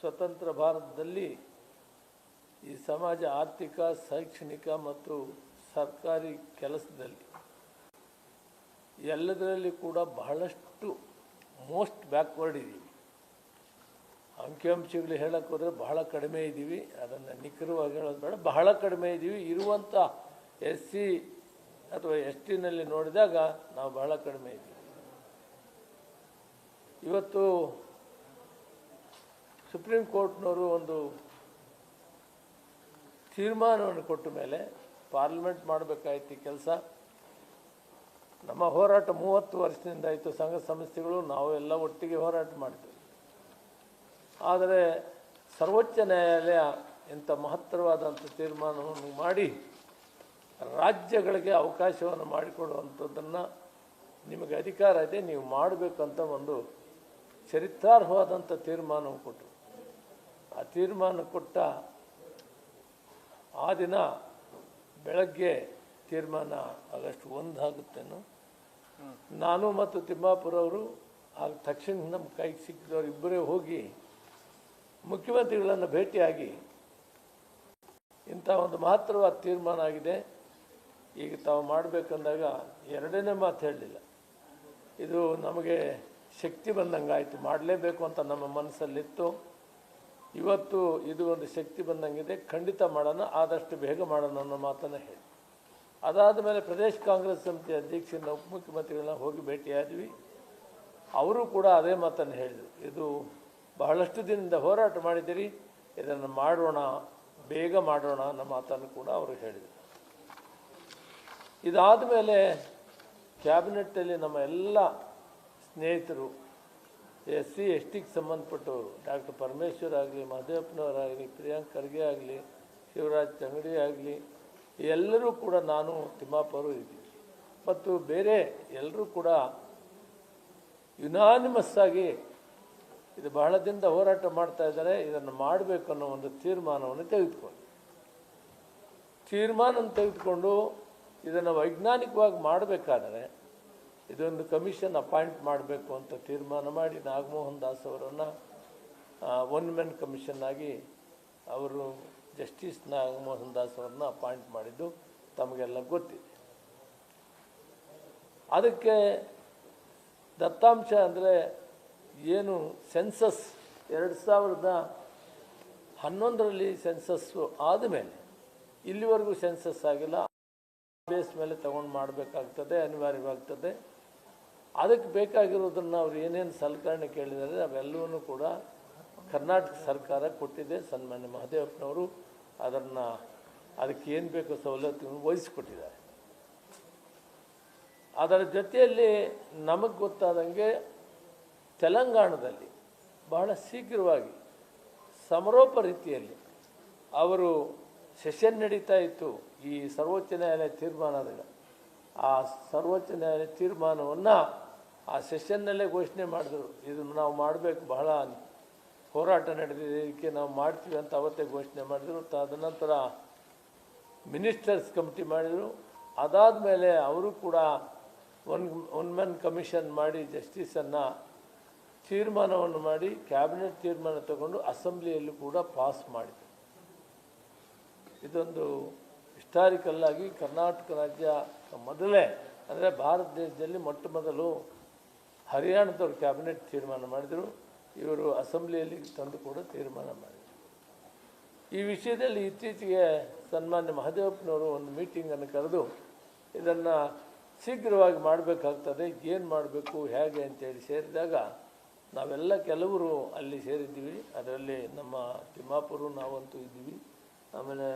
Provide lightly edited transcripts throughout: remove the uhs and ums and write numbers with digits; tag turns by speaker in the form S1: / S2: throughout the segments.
S1: ಸ್ವತಂತ್ರ ಭಾರತದಲ್ಲಿ ಈ ಸಮಾಜ ಆರ್ಥಿಕ, ಶೈಕ್ಷಣಿಕ ಮತ್ತು ಸರ್ಕಾರಿ ಕೆಲಸದಲ್ಲಿ ಎಲ್ಲದರಲ್ಲಿ ಕೂಡ ಬಹಳಷ್ಟು ಮೋಸ್ಟ್ ಬ್ಯಾಕ್ವರ್ಡ್ ಇದ್ದೀವಿ. ಅಂಕಿಅಂಶಗಳು ಹೇಳಕ್ಕೆ ಹೋದರೆ ಬಹಳ ಕಡಿಮೆ ಇದ್ದೀವಿ. ಅದನ್ನು ನಿಖರವಾಗಿ ಹೇಳೋದು ಬೇಡ, ಬಹಳ ಕಡಿಮೆ ಇದ್ದೀವಿ. ಇರುವಂಥ SC ಅಥವಾ STನಲ್ಲಿ ನೋಡಿದಾಗ ನಾವು ಬಹಳ ಕಡಿಮೆ ಇದ್ದೀವಿ. ಇವತ್ತು ಸುಪ್ರೀಂ ಕೋರ್ಟ್ನವರು ಒಂದು ತೀರ್ಮಾನವನ್ನು ಕೊಟ್ಟ ಮೇಲೆ ಪಾರ್ಲಿಮೆಂಟ್ ಮಾಡಬೇಕಾಯ್ತು ಈ ಕೆಲಸ. ನಮ್ಮ ಹೋರಾಟ 30 ವರ್ಷದಿಂದ ಆಯಿತು. ಸಂಘ ಸಂಸ್ಥೆಗಳು ನಾವು ಎಲ್ಲ ಒಟ್ಟಿಗೆ ಹೋರಾಟ ಮಾಡ್ತೀವಿ. ಆದರೆ ಸರ್ವೋಚ್ಚ ನ್ಯಾಯಾಲಯ ಇಂಥ ಮಹತ್ತರವಾದಂಥ ತೀರ್ಮಾನವನ್ನು ಮಾಡಿ ರಾಜ್ಯಗಳಿಗೆ ಅವಕಾಶವನ್ನು ಮಾಡಿಕೊಡುವಂಥದ್ದನ್ನು ನಿಮಗೆ ಅಧಿಕಾರ ಇದೆ, ನೀವು ಮಾಡಬೇಕಂತ ಒಂದು ಚರಿತ್ರಾರ್ಹವಾದಂಥ ತೀರ್ಮಾನವನ್ನು ಕೊಟ್ಟರು. ಆ ತೀರ್ಮಾನ ಕೊಟ್ಟ ಆ ದಿನ ಬೆಳಗ್ಗೆ ತೀರ್ಮಾನ ಆಗಸ್ಟ್ 1 ಆಗುತ್ತೇನೋ, ನಾನು ಮತ್ತು ತಿಮ್ಮಾಪುರವರು ಆಗ ತಕ್ಷಣ ನಮ್ಮ ಕೈಗೆ ಸಿಕ್ಕಿದವರು ಇಬ್ಬರೇ ಹೋಗಿ ಮುಖ್ಯಮಂತ್ರಿಗಳನ್ನು ಭೇಟಿಯಾಗಿ ಇಂಥ ಒಂದು ಮಹತ್ತರವಾದ ತೀರ್ಮಾನ ಆಗಿದೆ, ಈಗ ತಾವು ಮಾಡಬೇಕಂದಾಗ ಎರಡನೇ ಮಾತು ಹೇಳಲಿಲ್ಲ. ಇದು ನಮಗೆ ಶಕ್ತಿ ಬಂದಂಗೆ ಆಯಿತು, ಮಾಡಲೇಬೇಕು ಅಂತ ನಮ್ಮ ಮನಸ್ಸಲ್ಲಿತ್ತು. ಇವತ್ತು ಇದು ಒಂದು ಶಕ್ತಿ ಬಂದಂಗಿದೆ, ಖಂಡಿತ ಮಾಡೋಣ, ಆದಷ್ಟು ಬೇಗ ಮಾಡೋಣ ಅನ್ನೋ ಮಾತನ್ನು ಹೇಳಿ. ಅದಾದ ಮೇಲೆ ಪ್ರದೇಶ ಕಾಂಗ್ರೆಸ್ ಸಮಿತಿ ಅಧ್ಯಕ್ಷರನ್ನ ಉಪಮುಖ್ಯಮಂತ್ರಿಗಳನ್ನ ಹೋಗಿ ಭೇಟಿಯಾದ್ವಿ. ಅವರು ಕೂಡ ಅದೇ ಮಾತನ್ನು ಹೇಳಿದರು, ಇದು ಬಹಳಷ್ಟು ದಿನದಿಂದ ಹೋರಾಟ ಮಾಡಿದ್ದೀರಿ, ಇದನ್ನು ಮಾಡೋಣ, ಬೇಗ ಮಾಡೋಣ ಅನ್ನೋ ಮಾತನ್ನು ಕೂಡ ಅವರು ಹೇಳಿದರು. ಇದಾದ ಮೇಲೆ ಕ್ಯಾಬಿನೆಟ್ಟಲ್ಲಿ ನಮ್ಮ ಎಲ್ಲ ಸ್ನೇಹಿತರು SC STಗೆ ಸಂಬಂಧಪಟ್ಟವರು, ಡಾಕ್ಟರ್ ಪರಮೇಶ್ವರ್ ಆಗಲಿ, ಮಹದೇವಪ್ಪನವರಾಗಲಿ, ಪ್ರಿಯಾಂಕ್ ಖರ್ಗೆ ಆಗಲಿ, ಶಿವರಾಜ್ ತಂಗಡಿ ಆಗಲಿ, ಎಲ್ಲರೂ ಕೂಡ ನಾನು ತಿಮ್ಮಾಪುರರು ಇದ್ದೀವಿ ಮತ್ತು ಬೇರೆ ಎಲ್ಲರೂ ಕೂಡ ಯುನಾನಿಮಸ್ ಆಗಿ ಇದು ಬಹಳ ದಿನದ ಹೋರಾಟ ಮಾಡ್ತಾ ಇದ್ದಾರೆ, ಇದನ್ನು ಮಾಡಬೇಕು ಅನ್ನೋ ಒಂದು ತೀರ್ಮಾನವನ್ನು ತೆಗೆದುಕೊಂಡು ಇದನ್ನು ವೈಜ್ಞಾನಿಕವಾಗಿ ಮಾಡಬೇಕಾದರೆ ಇದೊಂದು ಕಮಿಷನ್ ಅಪಾಯಿಂಟ್ ಮಾಡಬೇಕು ಅಂತ ತೀರ್ಮಾನ ಮಾಡಿ ನಾಗಮೋಹನ್ ದಾಸ್ ಅವರನ್ನು 1 ಮೆನ್ ಕಮಿಷನ್ ಆಗಿ ಅವರು ಜಸ್ಟಿಸ್ ನಾಗಮೋಹನ್ ದಾಸ್ ಅವರನ್ನ ಅಪಾಯಿಂಟ್ ಮಾಡಿದ್ದು ತಮಗೆಲ್ಲ ಗೊತ್ತಿದೆ. ಅದಕ್ಕೆ ದತ್ತಾಂಶ ಅಂದರೆ ಏನು ಸೆನ್ಸಸ್ 2011ರಲ್ಲಿ ಸೆನ್ಸಸ್ಸು ಆದಮೇಲೆ ಇಲ್ಲಿವರೆಗೂ ಸೆನ್ಸಸ್ ಆಗಿಲ್ಲ. ಬೇಸ್ ಮೇಲೆ ತಗೊಂಡು ಮಾಡಬೇಕಾಗ್ತದೆ, ಅನಿವಾರ್ಯವಾಗ್ತದೆ. ಅದಕ್ಕೆ ಬೇಕಾಗಿರೋದನ್ನು ಅವ್ರು ಏನೇನು ಸಲಕರಣೆ ಕೇಳಿದ್ದಾರೆ ಅವೆಲ್ಲವನ್ನೂ ಕೂಡ ಕರ್ನಾಟಕ ಸರ್ಕಾರ ಕೊಟ್ಟಿದೆ. ಸನ್ಮಾನ್ಯ ಮಹದೇವಪ್ಪನವರು ಅದಕ್ಕೆ ಏನು ಬೇಕೋ ಸವಲತ್ತನ್ನು ವಹಿಸಿಕೊಟ್ಟಿದ್ದಾರೆ. ಅದರ ಜೊತೆಯಲ್ಲಿ ನಮಗೆ ಗೊತ್ತಾದಂಗೆ ತೆಲಂಗಾಣದಲ್ಲಿ ಬಹಳ ಶೀಘ್ರವಾಗಿ ಸಮರೋಪ ರೀತಿಯಲ್ಲಿ ಅವರು ಸೆಷನ್ ನಡೀತಾ ಇತ್ತು. ಈ ಸರ್ವೋಚ್ಚ ನ್ಯಾಯಾಲಯ ತೀರ್ಮಾನದಾಗ ಆ ಸರ್ವೋಚ್ಚ ನ್ಯಾಯಾಲಯ ತೀರ್ಮಾನವನ್ನು ಆ ಸೆಷನ್ನಲ್ಲೇ ಘೋಷಣೆ ಮಾಡಿದ್ರು, ಇದನ್ನು ನಾವು ಮಾಡಬೇಕು, ಬಹಳ ಹೋರಾಟ ನಡೆದಿದೆ, ಇದಕ್ಕೆ ನಾವು ಮಾಡ್ತೀವಿ ಅಂತ ಅವತ್ತೇ ಘೋಷಣೆ ಮಾಡಿದರು. ತದನಂತರ ಮಿನಿಸ್ಟರ್ಸ್ ಕಮಿಟಿ ಮಾಡಿದರು. ಅದಾದ ಮೇಲೆ ಅವರು ಕೂಡ ಒನ್ ಮೆನ್ ಕಮಿಷನ್ ಮಾಡಿ ಜಸ್ಟಿಸನ್ನು ತೀರ್ಮಾನವನ್ನು ಮಾಡಿ ಕ್ಯಾಬಿನೆಟ್ ತೀರ್ಮಾನ ತಗೊಂಡು ಅಸೆಂಬ್ಲಿಯಲ್ಲೂ ಕೂಡ ಪಾಸ್ ಮಾಡಿದರು. ಇದೊಂದು ಹಿಸ್ಟಾರಿಕಲ್ ಆಗಿ ಕರ್ನಾಟಕ ರಾಜ್ಯ ಮೊದಲೇ ಅಂದರೆ ಭಾರತ ದೇಶದಲ್ಲಿ ಮೊಟ್ಟ ಮೊದಲು ಹರಿಯಾಣದವರು ಕ್ಯಾಬಿನೆಟ್ ತೀರ್ಮಾನ ಮಾಡಿದರು, ಇವರು ಅಸೆಂಬ್ಲಿಯಲ್ಲಿ ತಂದು ಕೂಡ ತೀರ್ಮಾನ ಮಾಡಿದರು. ಈ ವಿಷಯದಲ್ಲಿ ಇತ್ತೀಚೆಗೆ ಸನ್ಮಾನ್ಯ ಮಹದೇವಪ್ಪನವರು ಒಂದು ಮೀಟಿಂಗನ್ನು ಕರೆದು ಇದನ್ನು ಶೀಘ್ರವಾಗಿ ಮಾಡಬೇಕಾಗ್ತದೆ, ಏನು ಮಾಡಬೇಕು ಹೇಗೆ ಅಂತೇಳಿ ಸೇರಿದಾಗ ನಾವೆಲ್ಲ ಕೆಲವರು ಅಲ್ಲಿ ಸೇರಿದ್ದೀವಿ. ಅದರಲ್ಲಿ ನಮ್ಮ ತಿಮ್ಮಾಪುರ ನಾವಂತೂ ಇದ್ದೀವಿ, ಆಮೇಲೆ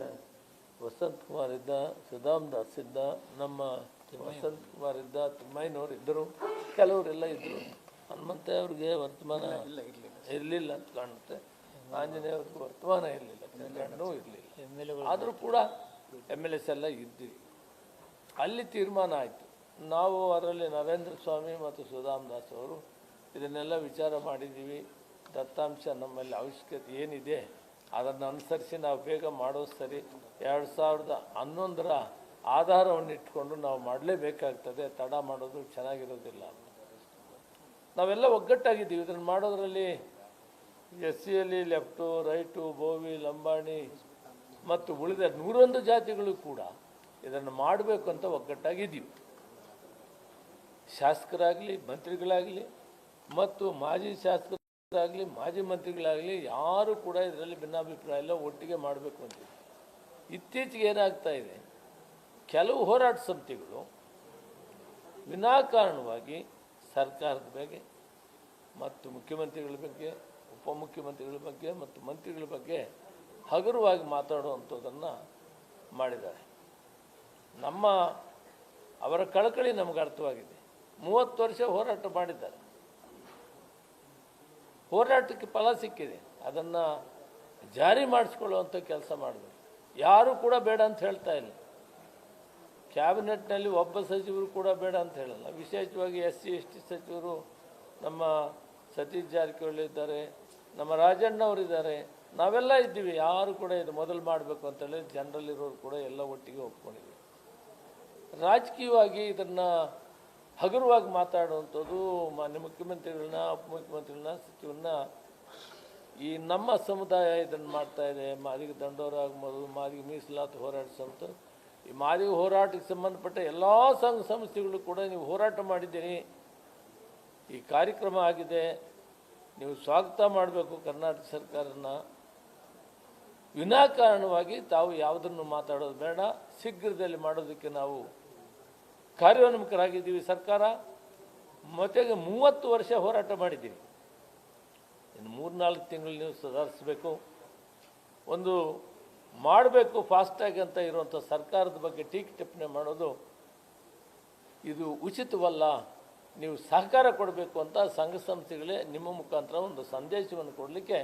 S1: ವಸಂತ್ ಕುಮಾರ್ ಇದ್ದ, ಸುಧಾಮ್ ದಾಸ್ ಇದ್ದ, ನಮ್ಮ ವಸಂತ್ ಕುಮಾರ್ ಇದ್ದ, ತಿಮ್ಮಯ್ಯನವರು ಇದ್ದರು, ಕೆಲವರೆಲ್ಲ ಇದ್ದರು. ಹನುಮಂತಯ್ಯ ಅವ್ರಿಗೆ ವರ್ತಮಾನ ಇರಲಿಲ್ಲ ಅಂತ ಕಾಣುತ್ತೆ, ಆಂಜನೇಯವ್ರಿಗೆ ವರ್ತಮಾನ ಇರಲಿಲ್ಲ, ಕಲ್ಯಾಣನೂ ಇರಲಿಲ್ಲ. ಆದರೂ ಕೂಡ MLAs ಎಲ್ಲ ಇದ್ದೀವಿ. ಅಲ್ಲಿ ತೀರ್ಮಾನ ಆಯಿತು. ನಾವು ಅದರಲ್ಲಿ ನರೇಂದ್ರ ಸ್ವಾಮಿ ಮತ್ತು ಸುಧಾಮ್ ದಾಸ್ ಅವರು ಇದನ್ನೆಲ್ಲ ವಿಚಾರ ಮಾಡಿದ್ದೀವಿ. ದತ್ತಾಂಶ ನಮ್ಮಲ್ಲಿ ಅವಶ್ಯಕತೆ ಏನಿದೆ ಅದನ್ನು ಅನುಸರಿಸಿ ನಾವು ಬೇಗ ಮಾಡೋದು ಸರಿ. 2011ರ ಆಧಾರವನ್ನು ಇಟ್ಕೊಂಡು ನಾವು ಮಾಡಲೇಬೇಕಾಗ್ತದೆ, ತಡ ಮಾಡೋದು ಚೆನ್ನಾಗಿರೋದಿಲ್ಲ. ನಾವೆಲ್ಲ ಒಗ್ಗಟ್ಟಾಗಿದ್ದೀವಿ. ಇದನ್ನು ಮಾಡೋದರಲ್ಲಿ SCಯಲ್ಲಿ ಲೆಫ್ಟು ರೈಟು ಬೋವಿ ಲಂಬಾಣಿ ಮತ್ತು ಉಳಿದ 101 ಜಾತಿಗಳು ಕೂಡ ಇದನ್ನು ಮಾಡಬೇಕು ಅಂತ ಒಗ್ಗಟ್ಟಾಗಿದ್ದೀವಿ. ಶಾಸಕರಾಗಲಿ ಮಂತ್ರಿಗಳಾಗಲಿ ಮತ್ತು ಮಾಜಿ ಶಾಸಕರಾಗಲಿ ಮಾಜಿ ಮಂತ್ರಿಗಳಾಗಲಿ ಯಾರು ಕೂಡ ಇದರಲ್ಲಿ ಭಿನ್ನಾಭಿಪ್ರಾಯ ಇಲ್ಲ, ಒಟ್ಟಿಗೆ ಮಾಡಬೇಕು ಅಂತೀವಿ. ಇತ್ತೀಚೆಗೆ ಏನಾಗ್ತಾ ಇದೆ, ಕೆಲವು ಹೋರಾಟ ಸಮಿತಿಗಳು ವಿನಾಕಾರಣವಾಗಿ ಸರ್ಕಾರದ ಬಗ್ಗೆ ಮತ್ತು ಮುಖ್ಯಮಂತ್ರಿಗಳ ಬಗ್ಗೆ ಉಪಮುಖ್ಯಮಂತ್ರಿಗಳ ಬಗ್ಗೆ ಮತ್ತು ಮಂತ್ರಿಗಳ ಬಗ್ಗೆ ಹಗುರವಾಗಿ ಮಾತಾಡುವಂಥದ್ದನ್ನು ಮಾಡಿದ್ದಾರೆ. ಅವರ ಕಳಕಳಿ ನಮಗೆ ಅರ್ಥವಾಗಿದೆ. 30 ವರ್ಷ ಹೋರಾಟ ಮಾಡಿದ್ದಾರೆ, ಹೋರಾಟಕ್ಕೆ ಫಲ ಸಿಕ್ಕಿದೆ. ಅದನ್ನು ಜಾರಿ ಮಾಡಿಸ್ಕೊಳ್ಳುವಂಥ ಕೆಲಸ ಮಾಡಬೇಕು. ಯಾರೂ ಕೂಡ ಬೇಡ ಅಂತ ಹೇಳ್ತಾ ಇಲ್ಲ. ಕ್ಯಾಬಿನೆಟ್ನಲ್ಲಿ ಒಬ್ಬ ಸಚಿವರು ಕೂಡ ಬೇಡ ಅಂತ ಹೇಳಲ್ಲ. ವಿಶೇಷವಾಗಿ SC ST ಸಚಿವರು ನಮ್ಮ ಸತೀಶ್ ಜಾರಕಿಹೊಳಿ ಇದ್ದಾರೆ, ನಮ್ಮ ರಾಜಣ್ಣವರಿದ್ದಾರೆ, ನಾವೆಲ್ಲ ಇದ್ದೀವಿ. ಯಾರು ಕೂಡ ಇದು ಮೊದಲು ಮಾಡಬೇಕು ಅಂತೇಳಿ ಜನರಲ್ಲಿರೋರು ಕೂಡ ಎಲ್ಲ ಒಟ್ಟಿಗೆ ಒಪ್ಕೊಂಡಿದ್ದೀವಿ. ರಾಜಕೀಯವಾಗಿ ಇದನ್ನು ಹಗುರವಾಗಿ ಮಾತಾಡುವಂಥದ್ದು ಮಾನ್ಯ ಮುಖ್ಯಮಂತ್ರಿಗಳನ್ನ ಉಪಮುಖ್ಯಮಂತ್ರಿಗಳನ್ನ ಸಚಿವರನ್ನ ಈ ನಮ್ಮ ಸಮುದಾಯ ಇದನ್ನು ಮಾಡ್ತಾ ಇದೆ. ಮಾದಿಗ ದಂಡೋರ ಆಗ್ಬೋದು, ಮಾದಿಗ ಮೀಸಲಾತಿ ಹೋರಾಟ ಸಮಿತಿ, ಈ ಮಾದಿಗ ಹೋರಾಟಕ್ಕೆ ಸಂಬಂಧಪಟ್ಟ ಎಲ್ಲ ಸಂಘ ಸಂಸ್ಥೆಗಳು ಕೂಡ ನೀವು ಹೋರಾಟ ಮಾಡಿದ್ದೀರಿ, ಈ ಕಾರ್ಯಕ್ರಮ ಆಗಿದೆ, ನೀವು ಸ್ವಾಗತ ಮಾಡಬೇಕು. ಕರ್ನಾಟಕ ಸರ್ಕಾರನ ವಿನಾಕಾರಣವಾಗಿ ತಾವು ಯಾವುದನ್ನು ಮಾತಾಡೋದು ಬೇಡ. ಶೀಘ್ರದಲ್ಲಿ ಮಾಡೋದಕ್ಕೆ ನಾವು ಕಾರ್ಯೋನ್ಮುಖರಾಗಿದ್ದೀವಿ. ಸರ್ಕಾರ ಮತ್ತೆಗೆ 30 ವರ್ಷ ಹೋರಾಟ ಮಾಡಿದ್ದೀವಿ. ಇನ್ನು 3-4 ತಿಂಗಳು ನೀವು ಸುಧಾರಿಸಬೇಕು, ಒಂದು ಮಾಡಬೇಕು ಫಾಸ್ಟಾಗಿ ಅಂತ ಇರುವಂಥ ಸರ್ಕಾರದ ಬಗ್ಗೆ ಟೀಕೆ ಟಿಪ್ಪಣಿ ಮಾಡೋದು ಇದು ಉಚಿತವಲ್ಲ. ನೀವು ಸಹಕಾರ ಕೊಡಬೇಕು ಅಂತ ಸಂಘ ಸಂಸ್ಥೆಗಳೇ ನಿಮ್ಮ ಮುಖಾಂತರ ಒಂದು ಸಂದೇಶವನ್ನು ಕೊಡಲಿಕ್ಕೆ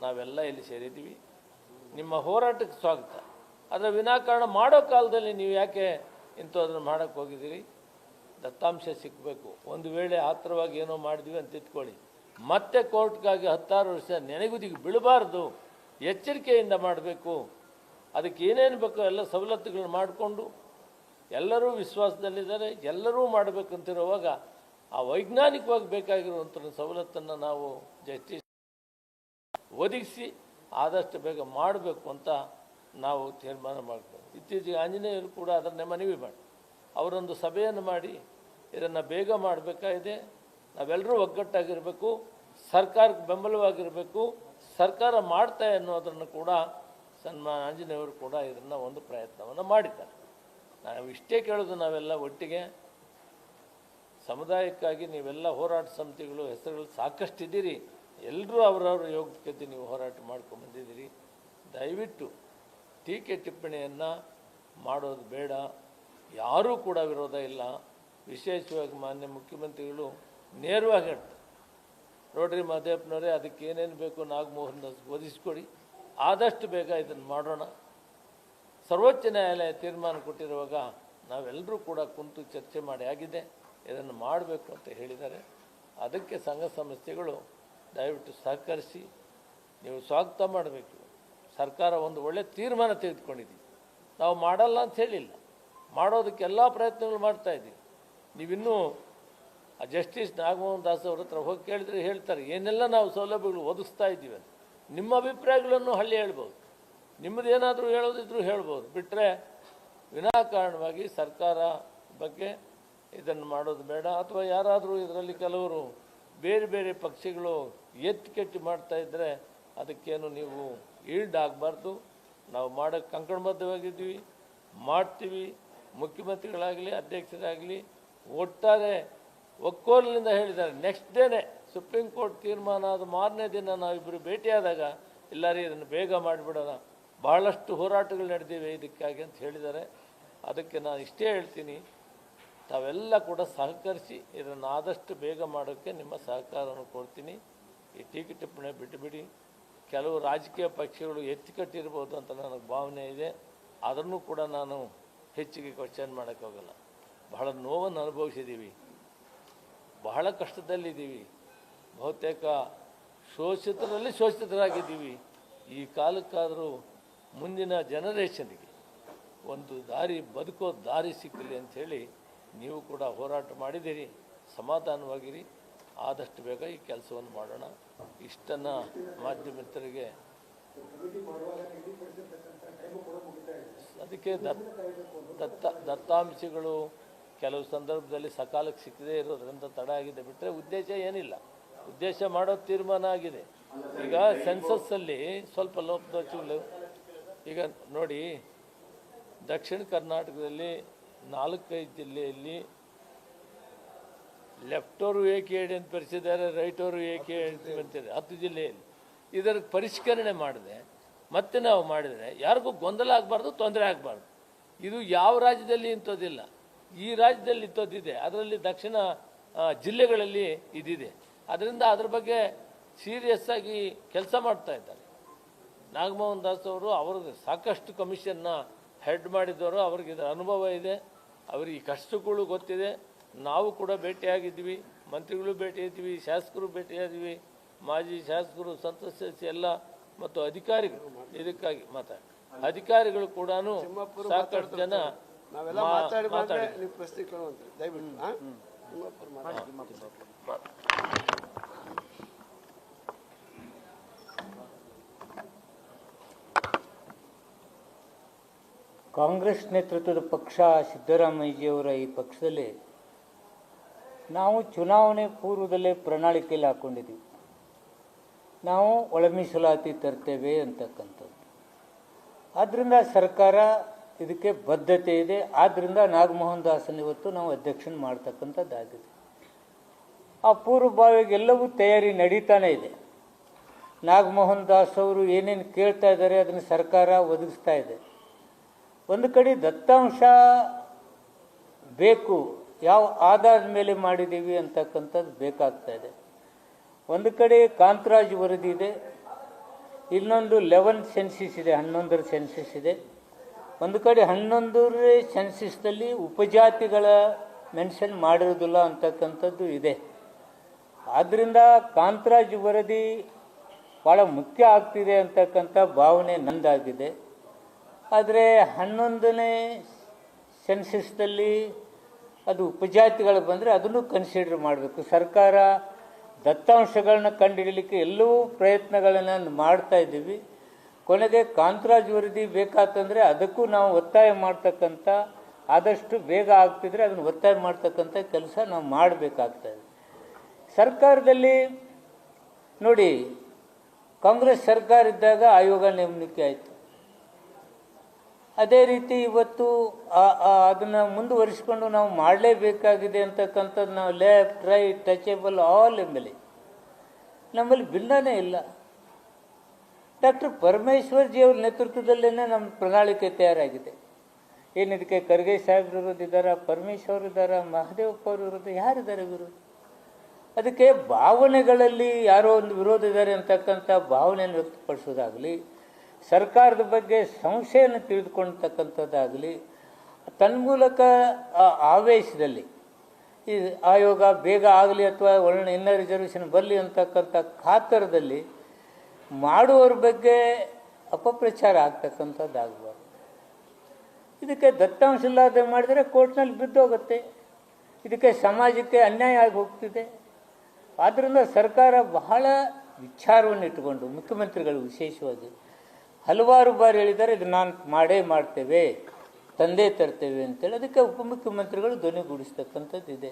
S1: ನಾವೆಲ್ಲ ಇಲ್ಲಿ ಸೇರಿದ್ದೀವಿ. ನಿಮ್ಮ ಹೋರಾಟಕ್ಕೆ ಸ್ವಾಗತ. ಆದರೆ ವಿನಾಕಾರಣ ಮಾಡೋ ಕಾಲದಲ್ಲಿ ನೀವು ಯಾಕೆ ಇಂಥದ್ದನ್ನು ಮಾಡೋಕ್ಕೆ ಹೋಗಿದ್ದೀರಿ? ದತ್ತಾಂಶ ಸಿಕ್ಕಬೇಕು. ಒಂದು ವೇಳೆ ಆತ್ರವಾಗಿ ಏನೋ ಮಾಡಿದ್ವಿ ಅಂತ ಇಟ್ಕೊಳ್ಳಿ, ಮತ್ತೆ ಕೋರ್ಟ್ಗಾಗಿ 16 ವರ್ಷ ನೆನೆಗುದಿಗೆ ಬೀಳಬಾರ್ದು. ಎಚ್ಚರಿಕೆಯಿಂದ ಮಾಡಬೇಕು. ಅದಕ್ಕೆ ಏನೇನು ಬೇಕೋ ಎಲ್ಲ ಸವಲತ್ತುಗಳನ್ನ ಮಾಡಿಕೊಂಡು ಎಲ್ಲರೂ ವಿಶ್ವಾಸದಲ್ಲಿದ್ದಾರೆ, ಎಲ್ಲರೂ ಮಾಡಬೇಕಂತಿರುವಾಗ ಆ ವೈಜ್ಞಾನಿಕವಾಗಿ ಬೇಕಾಗಿರುವಂಥ ಸವಲತ್ತನ್ನು ನಾವು ಜಸ್ಟಿಸ್ ಒದಗಿಸಿ ಆದಷ್ಟು ಬೇಗ ಮಾಡಬೇಕು ಅಂತ ನಾವು ತೀರ್ಮಾನ ಮಾಡ್ತೇವೆ. ಇತ್ತೀಚೆಗೆ ಆಂಜನೇಯರು ಕೂಡ ಅದನ್ನೇ ಮನವಿ ಮಾಡಿ ಅವರೊಂದು ಸಭೆಯನ್ನು ಮಾಡಿ ಇದನ್ನು ಬೇಗ ಮಾಡಬೇಕಾಗಿದೆ. ನಾವೆಲ್ಲರೂ ಒಗ್ಗಟ್ಟಾಗಿರಬೇಕು, ಸರ್ಕಾರಕ್ಕೆ ಬೆಂಬಲವಾಗಿರಬೇಕು. ಸರ್ಕಾರ ಮಾಡ್ತಾ ಅನ್ನೋದನ್ನು ಕೂಡ ಸನ್ಮಾನ ಆಂಜನೇಯವರು ಕೂಡ ಇದನ್ನು ಒಂದು ಪ್ರಯತ್ನವನ್ನು ಮಾಡಿದ್ದಾರೆ. ನಾವು ಇಷ್ಟೇ ಕೇಳೋದು, ನಾವೆಲ್ಲ ಒಟ್ಟಿಗೆ ಸಮುದಾಯಕ್ಕಾಗಿ ನೀವೆಲ್ಲ ಹೋರಾಟ ಸಮಿತಿಗಳು ಹೆಸರುಗಳು ಸಾಕಷ್ಟಿದ್ದೀರಿ. ಎಲ್ಲರೂ ಅವರವ್ರ ಯೋಗ್ಯತೆ ನೀವು ಹೋರಾಟ ಮಾಡ್ಕೊಂಡು ಬಂದಿದ್ದೀರಿ. ದಯವಿಟ್ಟು ಟೀಕೆ ಟಿಪ್ಪಣಿಯನ್ನು ಮಾಡೋದು ಬೇಡ. ಯಾರೂ ಕೂಡ ವಿರೋಧ ಇಲ್ಲ. ವಿಶೇಷವಾಗಿ ಮಾನ್ಯ ಮುಖ್ಯಮಂತ್ರಿಗಳು ನೇರವಾಗಿ ಹೇಳ್ತಾರೆ, ನೋಡ್ರಿ ಮಹದೇವಪ್ಪನವರೇ, ಅದಕ್ಕೆ ಏನೇನು ಬೇಕು ನಾಗಮೋಹನ್ ಒದಗಿಸ್ಕೊಡಿ, ಆದಷ್ಟು ಬೇಗ ಇದನ್ನು ಮಾಡೋಣ. ಸರ್ವೋಚ್ಚ ನ್ಯಾಯಾಲಯ ತೀರ್ಮಾನ ಕೊಟ್ಟಿರುವಾಗ ನಾವೆಲ್ಲರೂ ಕೂಡ ಕುಂತು ಚರ್ಚೆ ಮಾಡಿ ಆಗಿದೆ, ಇದನ್ನು ಮಾಡಬೇಕು ಅಂತ ಹೇಳಿದ್ದಾರೆ. ಅದಕ್ಕೆ ಸಂಘ ಸಂಸ್ಥೆಗಳು ದಯವಿಟ್ಟು ಸಹಕರಿಸಿ ನೀವು ಸ್ವಾಗತ ಮಾಡಬೇಕು. ಸರ್ಕಾರ ಒಂದು ಒಳ್ಳೆಯ ತೀರ್ಮಾನ ತೆಗೆದುಕೊಂಡಿದ್ದೀವಿ. ನಾವು ಮಾಡಲ್ಲ ಅಂತ ಹೇಳಿಲ್ಲ, ಮಾಡೋದಕ್ಕೆ ಎಲ್ಲ ಪ್ರಯತ್ನಗಳು ಮಾಡ್ತಾಯಿದ್ದೀವಿ. ನೀವಿನ್ನೂ ಜಸ್ಟಿಸ್ ನಾಗಮೋಹನ್ ದಾಸ್ ಅವ್ರ ಹತ್ರ ಹೋಗಿ ಕೇಳಿದ್ರೆ ಹೇಳ್ತಾರೆ ಏನೆಲ್ಲ ನಾವು ಸೌಲಭ್ಯಗಳು ಒದಗಿಸ್ತಾ ಇದ್ದೀವಿ ಅಂತ. ನಿಮ್ಮ ಅಭಿಪ್ರಾಯಗಳನ್ನು ಹಳ್ಳಿ ಹೇಳ್ಬೋದು, ನಿಮ್ಮದೇನಾದರೂ ಹೇಳೋದಿದ್ರೂ ಹೇಳ್ಬೋದು. ಬಿಟ್ಟರೆ ವಿನಾಕಾರಣವಾಗಿ ಸರ್ಕಾರ ಬಗ್ಗೆ ಇದನ್ನು ಮಾಡೋದು ಬೇಡ. ಅಥವಾ ಯಾರಾದರೂ ಇದರಲ್ಲಿ ಕೆಲವರು ಬೇರೆ ಬೇರೆ ಪಕ್ಷಗಳು ಎತ್ತಿಕೆಟ್ಟಿ ಮಾಡ್ತಾಯಿದ್ರೆ ಅದಕ್ಕೇನು ನೀವು ಈಲ್ಡಾಗಬಾರ್ದು. ನಾವು ಮಾಡೋಕ್ಕೆ ಕಂಕಣಬದ್ಧವಾಗಿದ್ದೀವಿ, ಮಾಡ್ತೀವಿ. ಮುಖ್ಯಮಂತ್ರಿಗಳಾಗಲಿ ಅಧ್ಯಕ್ಷರಾಗಲಿ ಒಟ್ಟಾರೆ ಒಕ್ಕೋಲಿನಿಂದ ಹೇಳಿದ್ದಾರೆ. ನೆಕ್ಸ್ಟ್ ಡೇನೇ ಸುಪ್ರೀಂ ಕೋರ್ಟ್ ತೀರ್ಮಾನ ಆದ ಮಾರನೇ ದಿನ ನಾವಿಬ್ಬರು ಭೇಟಿಯಾದಾಗ ಎಲ್ಲರೂ ಇದನ್ನು ಬೇಗ ಮಾಡಿಬಿಡೋಣ, ಭಾಳಷ್ಟು ಹೋರಾಟಗಳು ನಡೆದಿವೆ ಇದಕ್ಕಾಗಿ ಅಂತ ಹೇಳಿದ್ದಾರೆ. ಅದಕ್ಕೆ ನಾನು ಇಷ್ಟೇ ಹೇಳ್ತೀನಿ, ತಾವೆಲ್ಲ ಕೂಡ ಸಹಕರಿಸಿ ಇದನ್ನು ಆದಷ್ಟು ಬೇಗ ಮಾಡೋಕ್ಕೆ ನಿಮ್ಮ ಸಹಕಾರವನ್ನು ಕೊಡ್ತೀನಿ. ಈ ಟೀಕೆ ಟಿಪ್ಪಣಿ ಬಿಟ್ಟುಬಿಡಿ. ಕೆಲವು ರಾಜಕೀಯ ಪಕ್ಷಗಳು ಎತ್ತಿಕಟ್ಟಿರ್ಬೋದು ಅಂತ ನನಗೆ ಭಾವನೆ ಇದೆ. ಅದನ್ನು ಕೂಡ ನಾನು ಹೆಚ್ಚಿಗೆ ಕ್ವಶನ್ ಮಾಡೋಕ್ಕಾಗಲ್ಲ. ಬಹಳ ನೋವನ್ನು ಅನುಭವಿಸಿದ್ದೀವಿ, ಬಹಳ ಕಷ್ಟದಲ್ಲಿದ್ದೀವಿ, ಬಹುತೇಕ ಶೋಷಿತರಲ್ಲಿ ಶೋಷಿತರಾಗಿದ್ದೀವಿ. ಈ ಕಾಲಕ್ಕಾದರೂ ಮುಂದಿನ ಜನರೇಷನ್ಗೆ ಒಂದು ದಾರಿ, ಬದುಕೋ ದಾರಿ ಸಿಕ್ಕಲಿ ಅಂಥೇಳಿ ನೀವು ಕೂಡ ಹೋರಾಟ ಮಾಡಿದ್ದೀರಿ. ಸಮಾಧಾನವಾಗಿರಿ. ಆದಷ್ಟು ಬೇಗ ಈ ಕೆಲಸವನ್ನು ಮಾಡೋಣ. ಇಷ್ಟನ್ನು ಮಾಧ್ಯಮ ಮಿತ್ರರಿಗೆ ಅದಕ್ಕೆ ದತ್ತಾಂಶಗಳು ಕೆಲವು ಸಂದರ್ಭದಲ್ಲಿ ಸಕಾಲಕ್ಕೆ ಸಿಕ್ಕದೇ ಇರೋದ್ರಿಂದ ತಡ ಆಗಿದೆ ಬಿಟ್ಟರೆ ಉದ್ದೇಶ ಏನಿಲ್ಲ. ಉದ್ದೇಶ ಮಾಡೋ ತೀರ್ಮಾನ ಆಗಿದೆ. ಈಗ ಸೆನ್ಸಸ್ಸಲ್ಲಿ ಸ್ವಲ್ಪ ಲೋಪದೋಷಗಳು. ಈಗ ನೋಡಿ, ದಕ್ಷಿಣ ಕರ್ನಾಟಕದಲ್ಲಿ 4-5 ಜಿಲ್ಲೆಯಲ್ಲಿ ಲೆಫ್ಟ್ ಅವರು AKD ಅಂತ ಬರೆಸಿದ್ದಾರೆ, ರೈಟ್ ಅವರು AKD ಬರ್ತಿದ್ದಾರೆ 10 ಜಿಲ್ಲೆಯಲ್ಲಿ. ಇದರ ಪರಿಷ್ಕರಣೆ ಮಾಡಿದೆ ಮತ್ತೆ ನಾವು ಮಾಡಿದರೆ ಯಾರಿಗೂ ಗೊಂದಲ ಆಗಬಾರ್ದು, ತೊಂದರೆ ಆಗಬಾರ್ದು. ಇದು ಯಾವ ರಾಜ್ಯದಲ್ಲಿ ಇಂಥದ್ದಿಲ್ಲ, ಈ ರಾಜ್ಯದಲ್ಲಿ ಇಂಥದ್ದಿದೆ, ಅದರಲ್ಲಿ ದಕ್ಷಿಣ ಜಿಲ್ಲೆಗಳಲ್ಲಿ ಇದಿದೆ. ಅದರಿಂದ ಅದ್ರ ಬಗ್ಗೆ ಸೀರಿಯಸ್ ಆಗಿ ಕೆಲಸ ಮಾಡ್ತಾ ಇದ್ದಾರೆ. ನಾಗಮೋಹನ್ ದಾಸ್ ಅವರು ಅವ್ರಿಗೆ ಸಾಕಷ್ಟು ಕಮಿಷನ್ನ ಹೆಡ್ ಮಾಡಿದವರು, ಅವ್ರಿಗೆ ಇದರ ಅನುಭವ ಇದೆ, ಅವರಿಗೆ ಕಷ್ಟಗಳು ಗೊತ್ತಿದೆ. ನಾವು ಕೂಡ ಭೇಟಿಯಾಗಿದ್ವಿ, ಮಂತ್ರಿಗಳು ಭೇಟಿಯಾಗಿದ್ವಿ, ಶಾಸಕರು ಭೇಟಿಯಾಗಿದ್ವಿ, ಮಾಜಿ ಶಾಸಕರು, ಸಂಸತ್ ಸದಸ್ಯರು ಎಲ್ಲ ಮತ್ತು ಅಧಿಕಾರಿಗಳು. ಇದಕ್ಕಾಗಿ ಅಧಿಕಾರಿಗಳು ಕೂಡ ಸಾಕಷ್ಟು ಜನ
S2: ಕಾಂಗ್ರೆಸ್ ನೇತೃತ್ವದ ಪಕ್ಷ ಸಿದ್ದರಾಮಯ್ಯಜಿಯವರ ಈ ಪಕ್ಷದಲ್ಲಿ ನಾವು ಚುನಾವಣೆ ಪೂರ್ವದಲ್ಲೇ ಪ್ರಣಾಳಿಕೆಯಲ್ಲಿ ಹಾಕ್ಕೊಂಡಿದ್ದೀವಿ. ನಾವು ಒಳ ಮೀಸಲಾತಿ ತರ್ತೇವೆ ಅಂತಕ್ಕಂಥದ್ದು. ಆದ್ದರಿಂದ ಸರ್ಕಾರ ಇದಕ್ಕೆ ಬದ್ಧತೆ ಇದೆ. ಆದ್ದರಿಂದ ನಾಗಮೋಹನ್ ದಾಸನ್ ಇವತ್ತು ನಾವು ಅಧ್ಯಕ್ಷನ ಮಾಡ್ತಕ್ಕಂಥದ್ದಾಗಿದೆ. ಆ ಪೂರ್ವಭಾವಿಗೆ ಎಲ್ಲವೂ ತಯಾರಿ ನಡೀತಾನೆ ಇದೆ. ನಾಗಮೋಹನ್ ದಾಸ್ ಅವರು ಏನೇನು ಕೇಳ್ತಾ ಇದ್ದಾರೆ ಅದನ್ನು ಸರ್ಕಾರ ಒದಗಿಸ್ತಾ ಇದೆ. ಒಂದು ಕಡೆ ದತ್ತಾಂಶ ಬೇಕು, ಯಾವ ಆಧಾರದ ಮೇಲೆ ಮಾಡಿದ್ದೀವಿ ಅಂತಕ್ಕಂಥದ್ದು ಬೇಕಾಗ್ತಾ ಇದೆ. ಒಂದು ಕಡೆ ಕಾಂತರಾಜ್ ವರದಿ ಇದೆ, ಇನ್ನೊಂದು 11 ಸೆನ್ಸಿಸ್ ಇದೆ, 11ರ ಸೆನ್ಸಿಸ್ ಇದೆ. ಒಂದು ಕಡೆ 11ರ ಸೆನ್ಸಿಸ್ನಲ್ಲಿ ಉಪಜಾತಿಗಳ ಮೆನ್ಷನ್ ಮಾಡಿರೋದಿಲ್ಲ ಅಂತಕ್ಕಂಥದ್ದು ಇದೆ. ಆದ್ದರಿಂದ ಕಾಂತರಾಜ್ ವರದಿ ಭಾಳ ಮುಖ್ಯ ಆಗ್ತಿದೆ ಅಂತಕ್ಕಂಥ ಭಾವನೆ ನಂದಾಗಿದೆ. ಆದರೆ 11ನೇ ಸೆನ್ಸಸ್ನಲ್ಲಿ ಅದು ಉಪಜಾತಿಗಳು ಬಂದರೆ ಅದನ್ನು ಕನ್ಸಿಡರ್ ಮಾಡಬೇಕು. ಸರ್ಕಾರ ದತ್ತಾಂಶಗಳನ್ನ ಕಂಡುಹಿಡಲಿಕ್ಕೆ ಎಲ್ಲವೂ ಪ್ರಯತ್ನಗಳನ್ನು ಮಾಡ್ತಾ ಇದ್ದೀವಿ. ಕೊನೆಗೆ ಕಾಂತರಾಜ್ ವರದಿ ಬೇಕಾತಂದರೆ ಅದಕ್ಕೂ ನಾವು ಒತ್ತಾಯ ಮಾಡ್ತಕ್ಕಂಥ, ಆದಷ್ಟು ಬೇಗ ಆಗ್ತಿದ್ರೆ ಅದನ್ನು ಒತ್ತಾಯ ಮಾಡ್ತಕ್ಕಂಥ ಕೆಲಸ ನಾವು ಮಾಡಬೇಕಾಗ್ತದೆ. ಸರ್ಕಾರದಲ್ಲಿ ನೋಡಿ, ಕಾಂಗ್ರೆಸ್ ಸರ್ಕಾರ ಇದ್ದಾಗ ಆಯೋಗ ನೇಮಣಿಕೆ ಆಯಿತು. ಅದೇ ರೀತಿ ಇವತ್ತು ಅದನ್ನು ಮುಂದುವರಿಸಿಕೊಂಡು ನಾವು ಮಾಡಲೇಬೇಕಾಗಿದೆ ಅಂತಕ್ಕಂಥದ್ದು. ನಾವು ಲೆಫ್ಟ್, ರೈಟ್, ಟಚೇಬಲ್ ಆಲ್ ಎಂಬಲ್ಲಿ ನಮ್ಮಲ್ಲಿ ಭಿನ್ನನೇ ಇಲ್ಲ. ಡಾಕ್ಟರ್ ಪರಮೇಶ್ವರ್ಜಿಯವ್ರ ನೇತೃತ್ವದಲ್ಲೇ ನಮ್ಮ ಪ್ರಣಾಳಿಕೆ ತಯಾರಾಗಿದೆ. ಏನಿದಕ್ಕೆ ಖರ್ಗೆ ಸಾಹೇಬ್ರು ವಿರೋಧಿದ್ದಾರೆ, ಪರಮೇಶ್ವರ್ ಇದ್ದಾರೆ, ಮಹದೇವಪ್ಪ ಅವರು ವಿರೋಧ, ಯಾರಿದ್ದಾರೆ ವಿರೋಧ? ಅದಕ್ಕೆ ಭಾವನೆಗಳಲ್ಲಿ ಯಾರೋ ಒಂದು ವಿರೋಧ ಇದ್ದಾರೆ ಅಂತಕ್ಕಂಥ ಭಾವನೆಯನ್ನು ವ್ಯಕ್ತಪಡಿಸೋದಾಗಲಿ, ಸರ್ಕಾರದ ಬಗ್ಗೆ ಸಂಶಯವನ್ನು ತಿಳಿದುಕೊಳ್ತಕ್ಕಂಥದ್ದಾಗಲಿ, ತನ್ಮೂಲಕ ಆವೇಶದಲ್ಲಿ ಈ ಆಯೋಗ ಬೇಗ ಆಗಲಿ ಅಥವಾ ಒಳ್ಳೆ ಇನ್ನೂ ರಿಸರ್ವೇಷನ್ ಬರಲಿ ಅಂತಕ್ಕಂಥ ಖಾತರದಲ್ಲಿ ಮಾಡುವವ್ರ ಬಗ್ಗೆ ಅಪಪ್ರಚಾರ ಆಗ್ತಕ್ಕಂಥದ್ದಾಗಬಾರ್ದು. ಇದಕ್ಕೆ ದತ್ತಾಂಶ ಇಲ್ಲದೆ ಮಾಡಿದರೆ ಕೋರ್ಟ್ನಲ್ಲಿ ಬಿದ್ದೋಗುತ್ತೆ. ಇದಕ್ಕೆ ಸಮಾಜಕ್ಕೆ ಅನ್ಯಾಯ ಆಗಿ ಹೋಗ್ತಿದೆ. ಆದ್ದರಿಂದ ಸರ್ಕಾರ ಬಹಳ ವಿಚಾರವನ್ನು ಇಟ್ಟುಕೊಂಡು, ಮುಖ್ಯಮಂತ್ರಿಗಳು ವಿಶೇಷವಾಗಿ ಹಲವಾರು ಬಾರಿ ಹೇಳಿದ್ದಾರೆ, ಇದು ನಾನು ಮಾಡ್ತೇವೆ, ತಂದೆ ತರ್ತೇವೆ ಅಂತೇಳಿ. ಅದಕ್ಕೆ ಉಪಮುಖ್ಯಮಂತ್ರಿಗಳು ಧ್ವನಿಗೂಡಿಸ್ತಕ್ಕಂಥದ್ದಿದೆ.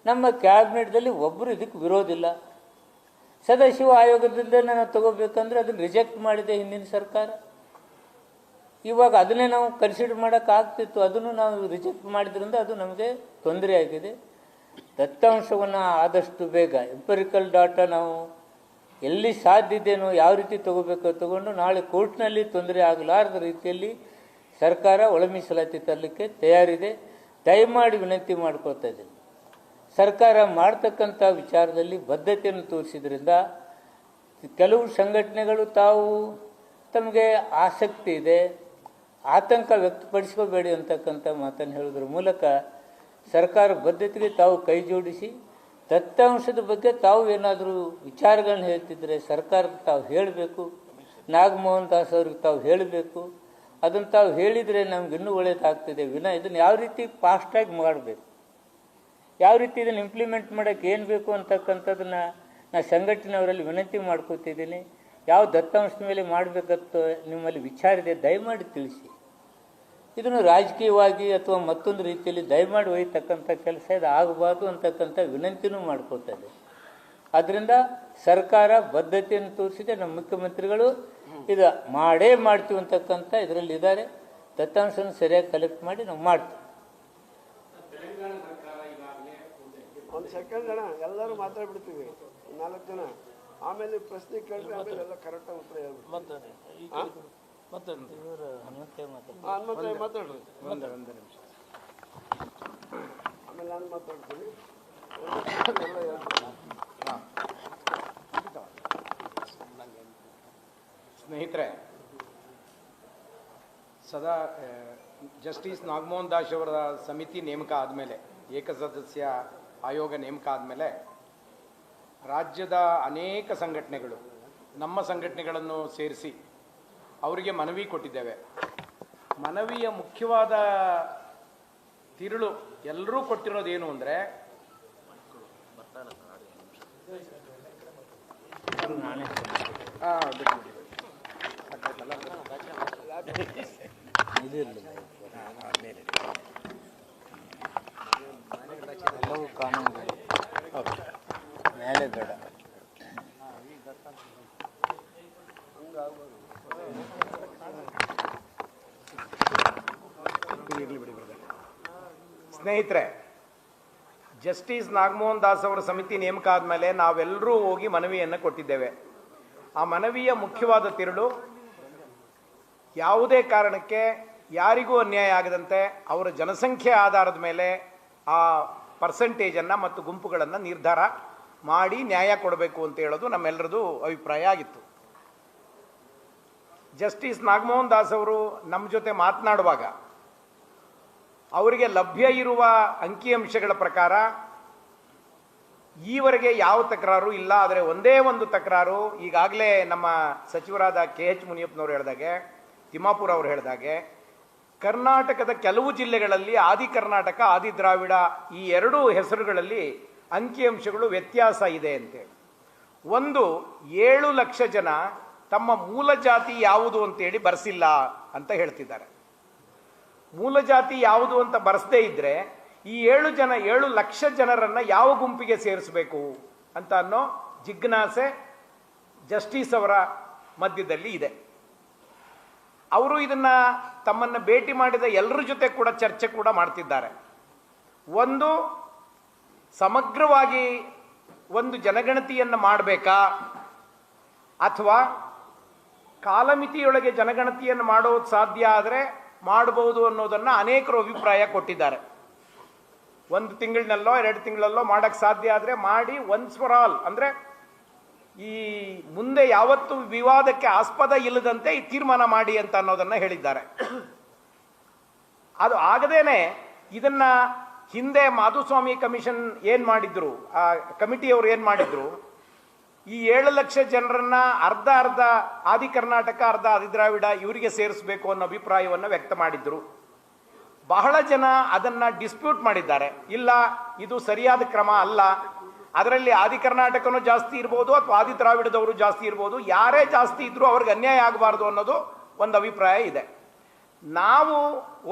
S2: ನಮ್ಮ ಕ್ಯಾಬಿನೆಟ್ದಲ್ಲಿ ಒಬ್ಬರು ಇದಕ್ಕೆ ವಿರೋಧಿಲ್ಲ. ಸದಾಶಿವ ಆಯೋಗದಿಂದ ನಾವು ತಗೋಬೇಕಂದ್ರೆ ಅದನ್ನು ರಿಜೆಕ್ಟ್ ಮಾಡಿದೆ ಹಿಂದಿನ ಸರ್ಕಾರ. ಇವಾಗ ಅದನ್ನೇ ನಾವು ಕನ್ಸಿಡರ್ ಮಾಡೋಕ್ಕಾಗ್ತಿತ್ತು, ಅದನ್ನು ನಾವು ರಿಜೆಕ್ಟ್ ಮಾಡಿದ್ರಿಂದ ಅದು ನಮಗೆ ತೊಂದರೆ ಆಗಿದೆ. ದತ್ತಾಂಶವನ್ನು ಆದಷ್ಟು ಬೇಗ ಎಂಪರಿಕಲ್ ಡಾಟಾ ನಾವು ಎಲ್ಲಿ ಸಾಧ್ಯ ಇದೆಯೋ ಯಾವ ರೀತಿ ತಗೋಬೇಕೋ ತಗೊಂಡು ನಾಳೆ ಕೋರ್ಟ್ನಲ್ಲಿ ತೊಂದರೆ ಆಗಲಾರದ ರೀತಿಯಲ್ಲಿ ಸರ್ಕಾರ ಒಳ ಮೀಸಲಾತಿ ತರಲಿಕ್ಕೆ ತಯಾರಿದೆ. ದಯಮಾಡಿ ವಿನಂತಿ ಮಾಡ್ಕೊಳ್ತಾ ಇದ್ದೀನಿ, ಸರ್ಕಾರ ಮಾಡ್ತಕ್ಕಂಥ ವಿಚಾರದಲ್ಲಿ ಬದ್ಧತೆಯನ್ನು ತೋರಿಸಿದ್ರಿಂದ ಕೆಲವು ಸಂಘಟನೆಗಳು ತಾವು ತಮಗೆ ಆಸಕ್ತಿ ಇದೆ, ಆತಂಕ ವ್ಯಕ್ತಪಡಿಸ್ಕೋಬೇಡಿ ಅಂತಕ್ಕಂಥ ಮಾತನ್ನು ಹೇಳೋದ್ರ ಮೂಲಕ ಸರ್ಕಾರ ಬದ್ಧತೆಗೆ ತಾವು ಕೈ ಜೋಡಿಸಿ ದತ್ತಾಂಶದ ಬಗ್ಗೆ ತಾವು ಏನಾದರೂ ವಿಚಾರಗಳನ್ನ ಹೇಳ್ತಿದ್ರೆ ಸರ್ಕಾರಕ್ಕೆ ತಾವು ಹೇಳಬೇಕು. ನಾಗಮೋಹನ್ ದಾಸ್ ಅವ್ರಿಗೆ ತಾವು ಹೇಳಬೇಕು. ಅದನ್ನು ತಾವು ಹೇಳಿದರೆ ನಮ್ಗೆ ಇನ್ನೂ ಒಳ್ಳೆಯದಾಗ್ತದೆ ವಿನ ಇದನ್ನು ಯಾವ ರೀತಿ ಫಾಸ್ಟಾಗಿ ಮಾಡಬೇಕು. ಯಾವ ರೀತಿ ಇದನ್ನು ಇಂಪ್ಲಿಮೆಂಟ್ ಮಾಡೋಕ್ಕೆ ಏನು ಬೇಕು ಅಂತಕ್ಕಂಥದ್ದನ್ನು ನಾನು ಸಂಘಟನೆಯವರಲ್ಲಿ ವಿನಂತಿ ಮಾಡ್ಕೋತಿದ್ದೀನಿ. ಯಾವ ದತ್ತಾಂಶದ ಮೇಲೆ ಮಾಡಬೇಕಂತ ನಿಮ್ಮಲ್ಲಿ ವಿಚಾರ ಇದೆ, ದಯಮಾಡಿ ತಿಳಿಸಿ. ಇದನ್ನು ರಾಜಕೀಯವಾಗಿ ಅಥವಾ ಮತ್ತೊಂದು ರೀತಿಯಲ್ಲಿ ದಯಮಾಡಿ ಒಯ್ಯತಕ್ಕಂಥ ಕೆಲಸ ಇದು ಆಗಬಾರ್ದು ಅಂತಕ್ಕಂಥ ವಿನಂತಿನೂ ಮಾಡ್ಕೋತಾ ಇದೆ. ಆದ್ದರಿಂದ ಸರ್ಕಾರ ಬದ್ಧತೆಯನ್ನು ತೋರಿಸಿದೆ. ನಮ್ಮ ಮುಖ್ಯಮಂತ್ರಿಗಳು ಇದು ಮಾಡೇ ಮಾಡ್ತೀವಿ ಅಂತಕ್ಕಂಥ ಇದರಲ್ಲಿ ಇದ್ದಾರೆ. ದತ್ತಾಂಶವನ್ನು ಸರಿಯಾಗಿ ಕಲೆಕ್ಟ್ ಮಾಡಿ ನಾವು ಮಾಡ್ತೀವಿ.
S3: ಒಂದು ಸೆಕೆಂಡ್ ಅಣ್ಣ, ಎಲ್ಲರೂ ಮಾತಾಡ್ಬಿಡ್ತೀವಿ 4 ಜನ, ಆಮೇಲೆ ಪ್ರಶ್ನೆ ಕೇಳಿದ್ರೆ ಆಮೇಲೆ ಎಲ್ಲ ಕರೆಕ್ಟಾಗಿ ಉತ್ತರ ಹೇಳ್ಬಿಟ್ಟು
S1: ಮಾತಾಡಿ.
S3: ಮಾತಾಡ್ರಿ. ಒಂದು ನಿಮಿಷ, ಆಮೇಲೆ ನಾನು ಮಾತಾಡ್ತೀನಿ. ಎಲ್ಲ ಹೇಳ್ತೀನಿ.
S4: ಸ್ನೇಹಿತರೆ, ಸದಾ ಜಸ್ಟಿಸ್ ನಾಗಮೋಹನ್ ದಾಸ್ ಅವರ ಸಮಿತಿ ನೇಮಕ ಆದಮೇಲೆ, ಏಕಸದಸ್ಯ ಆಯೋಗ ನೇಮಕ ಆದಮೇಲೆ ರಾಜ್ಯದ ಅನೇಕ ಸಂಘಟನೆಗಳು ನಮ್ಮ ಸಂಘಟನೆಗಳನ್ನು ಸೇರಿಸಿ ಅವರಿಗೆ ಮನವಿ ಕೊಟ್ಟಿದ್ದೇವೆ. ಮನವಿಯ ಮುಖ್ಯವಾದ ತಿರುಳು ಎಲ್ಲರೂ ಕೊಟ್ಟಿರೋದೇನು ಅಂದರೆ,
S2: ಮೇಲೆ ಬೇಡ.
S4: ಸ್ನೇಹಿತರೆ, ಜಸ್ಟಿಸ್ ನಾಗಮೋಹನ್ ದಾಸ್ ಅವರ ಸಮಿತಿ ನೇಮಕ ಆದಮೇಲೆ ನಾವೆಲ್ಲರೂ ಹೋಗಿ ಮನವಿಯನ್ನು ಕೊಟ್ಟಿದ್ದೇವೆ. ಆ ಮನವಿಯ ಮುಖ್ಯವಾದ ತಿರುಳು, ಯಾವುದೇ ಕಾರಣಕ್ಕೆ ಯಾರಿಗೂ ಅನ್ಯಾಯ ಆಗದಂತೆ ಅವರ ಜನಸಂಖ್ಯೆ ಆಧಾರದ ಮೇಲೆ ಆ ಪರ್ಸೆಂಟೇಜನ್ನು ಮತ್ತು ಗುಂಪುಗಳನ್ನು ನಿರ್ಧಾರ ಮಾಡಿ ನ್ಯಾಯ ಕೊಡಬೇಕು ಅಂತ ಹೇಳೋದು ನಮ್ಮೆಲ್ಲರದು ಅಭಿಪ್ರಾಯ ಆಗಿತ್ತು. ಜಸ್ಟಿಸ್ ನಾಗಮೋಹನ್ ದಾಸ್ ಅವರು ನಮ್ಮ ಜೊತೆ ಮಾತನಾಡುವಾಗ ಅವರಿಗೆ ಲಭ್ಯ ಇರುವ ಅಂಕಿಅಂಶಗಳ ಪ್ರಕಾರ ಈವರೆಗೆ ಯಾವ ತಕರಾರು ಇಲ್ಲ. ಆದರೆ ಒಂದೇ ಒಂದು ತಕರಾರು, ಈಗಾಗಲೇ ನಮ್ಮ ಸಚಿವರಾದ KH ಮುನಿಯಪ್ಪನವರು ಹೇಳಿದಾಗೆ, ತಿಮ್ಮಾಪುರ ಅವರು ಹೇಳಿದಾಗೆ, ಕರ್ನಾಟಕದ ಕೆಲವು ಜಿಲ್ಲೆಗಳಲ್ಲಿ ಆದಿ ಕರ್ನಾಟಕ, ಆದಿ ದ್ರಾವಿಡ ಈ ಎರಡೂ ಹೆಸರುಗಳಲ್ಲಿ ಅಂಕಿಅಂಶಗಳು ವ್ಯತ್ಯಾಸ ಇದೆ ಅಂತೇಳಿ. ಒಂದು 7 ಲಕ್ಷ ಜನ ತಮ್ಮ ಮೂಲ ಜಾತಿ ಯಾವುದು ಅಂತೇಳಿ ಬರೆಸಿಲ್ಲ ಅಂತ ಹೇಳ್ತಿದ್ದಾರೆ. ಮೂಲ ಜಾತಿ ಯಾವುದು ಅಂತ ಬರೆಸದೇ ಇದ್ರೆ ಈ 7 ಲಕ್ಷ ಜನರನ್ನ ಯಾವ ಗುಂಪಿಗೆ ಸೇರಿಸಬೇಕು ಅಂತ ಅನ್ನೋ ಜಿಜ್ಞಾಸೆ ಜಸ್ಟಿಸ್ ಅವರ ಮಧ್ಯದಲ್ಲಿ ಇದೆ. ಅವರು ಇದನ್ನ ತಮ್ಮನ್ನು ಭೇಟಿ ಮಾಡಿದ ಎಲ್ಲರ ಜೊತೆ ಕೂಡ ಚರ್ಚೆ ಕೂಡ ಮಾಡ್ತಿದ್ದಾರೆ. ಒಂದು, ಸಮಗ್ರವಾಗಿ ಒಂದು ಜನಗಣತಿಯನ್ನು ಮಾಡಬೇಕಾ ಅಥವಾ ಕಾಲಮಿತಿಯೊಳಗೆ ಜನಗಣತಿಯನ್ನು ಮಾಡೋದು ಸಾಧ್ಯ ಆದರೆ ಮಾಡಬಹುದು ಅನ್ನೋದನ್ನು ಅನೇಕರು ಅಭಿಪ್ರಾಯ ಕೊಟ್ಟಿದ್ದಾರೆ. 1 ತಿಂಗಳಿನಲ್ಲೋ 2 ತಿಂಗಳಲ್ಲೋ ಮಾಡಕ್ಕೆ ಸಾಧ್ಯ ಆದರೆ ಮಾಡಿ, ಒನ್ಸ್ ಫಾರ್ ಆಲ್, ಅಂದರೆ ಈ ಮುಂದೆ ಯಾವತ್ತೂ ವಿವಾದಕ್ಕೆ ಆಸ್ಪದ ಇಲ್ಲದಂತೆ ಈ ತೀರ್ಮಾನ ಮಾಡಿ ಅಂತ ಅನ್ನೋದನ್ನು ಹೇಳಿದ್ದಾರೆ. ಅದು ಆಗದೇನೆ ಇದನ್ನ ಹಿಂದೆ ಮಾಧುಸ್ವಾಮಿ ಕಮಿಷನ್ ಏನ್ ಮಾಡಿದ್ರು, ಆ ಕಮಿಟಿಯವರು ಏನ್ ಮಾಡಿದ್ರು, ಈ 7 ಲಕ್ಷ ಜನರನ್ನ ಅರ್ಧ ಆದಿ ಕರ್ನಾಟಕ, ಅರ್ಧ ಆದಿ ದ್ರಾವಿಡ ಇವರಿಗೆ ಸೇರಿಸಬೇಕು ಅನ್ನೋ ಅಭಿಪ್ರಾಯವನ್ನು ವ್ಯಕ್ತ ಮಾಡಿದ್ರು. ಬಹಳ ಜನ ಅದನ್ನ ಡಿಸ್ಪ್ಯೂಟ್ ಮಾಡಿದ್ದಾರೆ. ಇಲ್ಲ, ಇದು ಸರಿಯಾದ ಕ್ರಮ ಅಲ್ಲ, ಅದರಲ್ಲಿ ಆದಿ ಕರ್ನಾಟಕನೂ ಜಾಸ್ತಿ ಇರ್ಬೋದು ಅಥವಾ ಆದಿ ದ್ರಾವಿಡದವರು ಜಾಸ್ತಿ ಇರ್ಬೋದು, ಯಾರೇ ಜಾಸ್ತಿ ಇದ್ರು ಅವ್ರಿಗೆ ಅನ್ಯಾಯ ಆಗಬಾರ್ದು ಅನ್ನೋದು ಒಂದು ಅಭಿಪ್ರಾಯ ಇದೆ. ನಾವು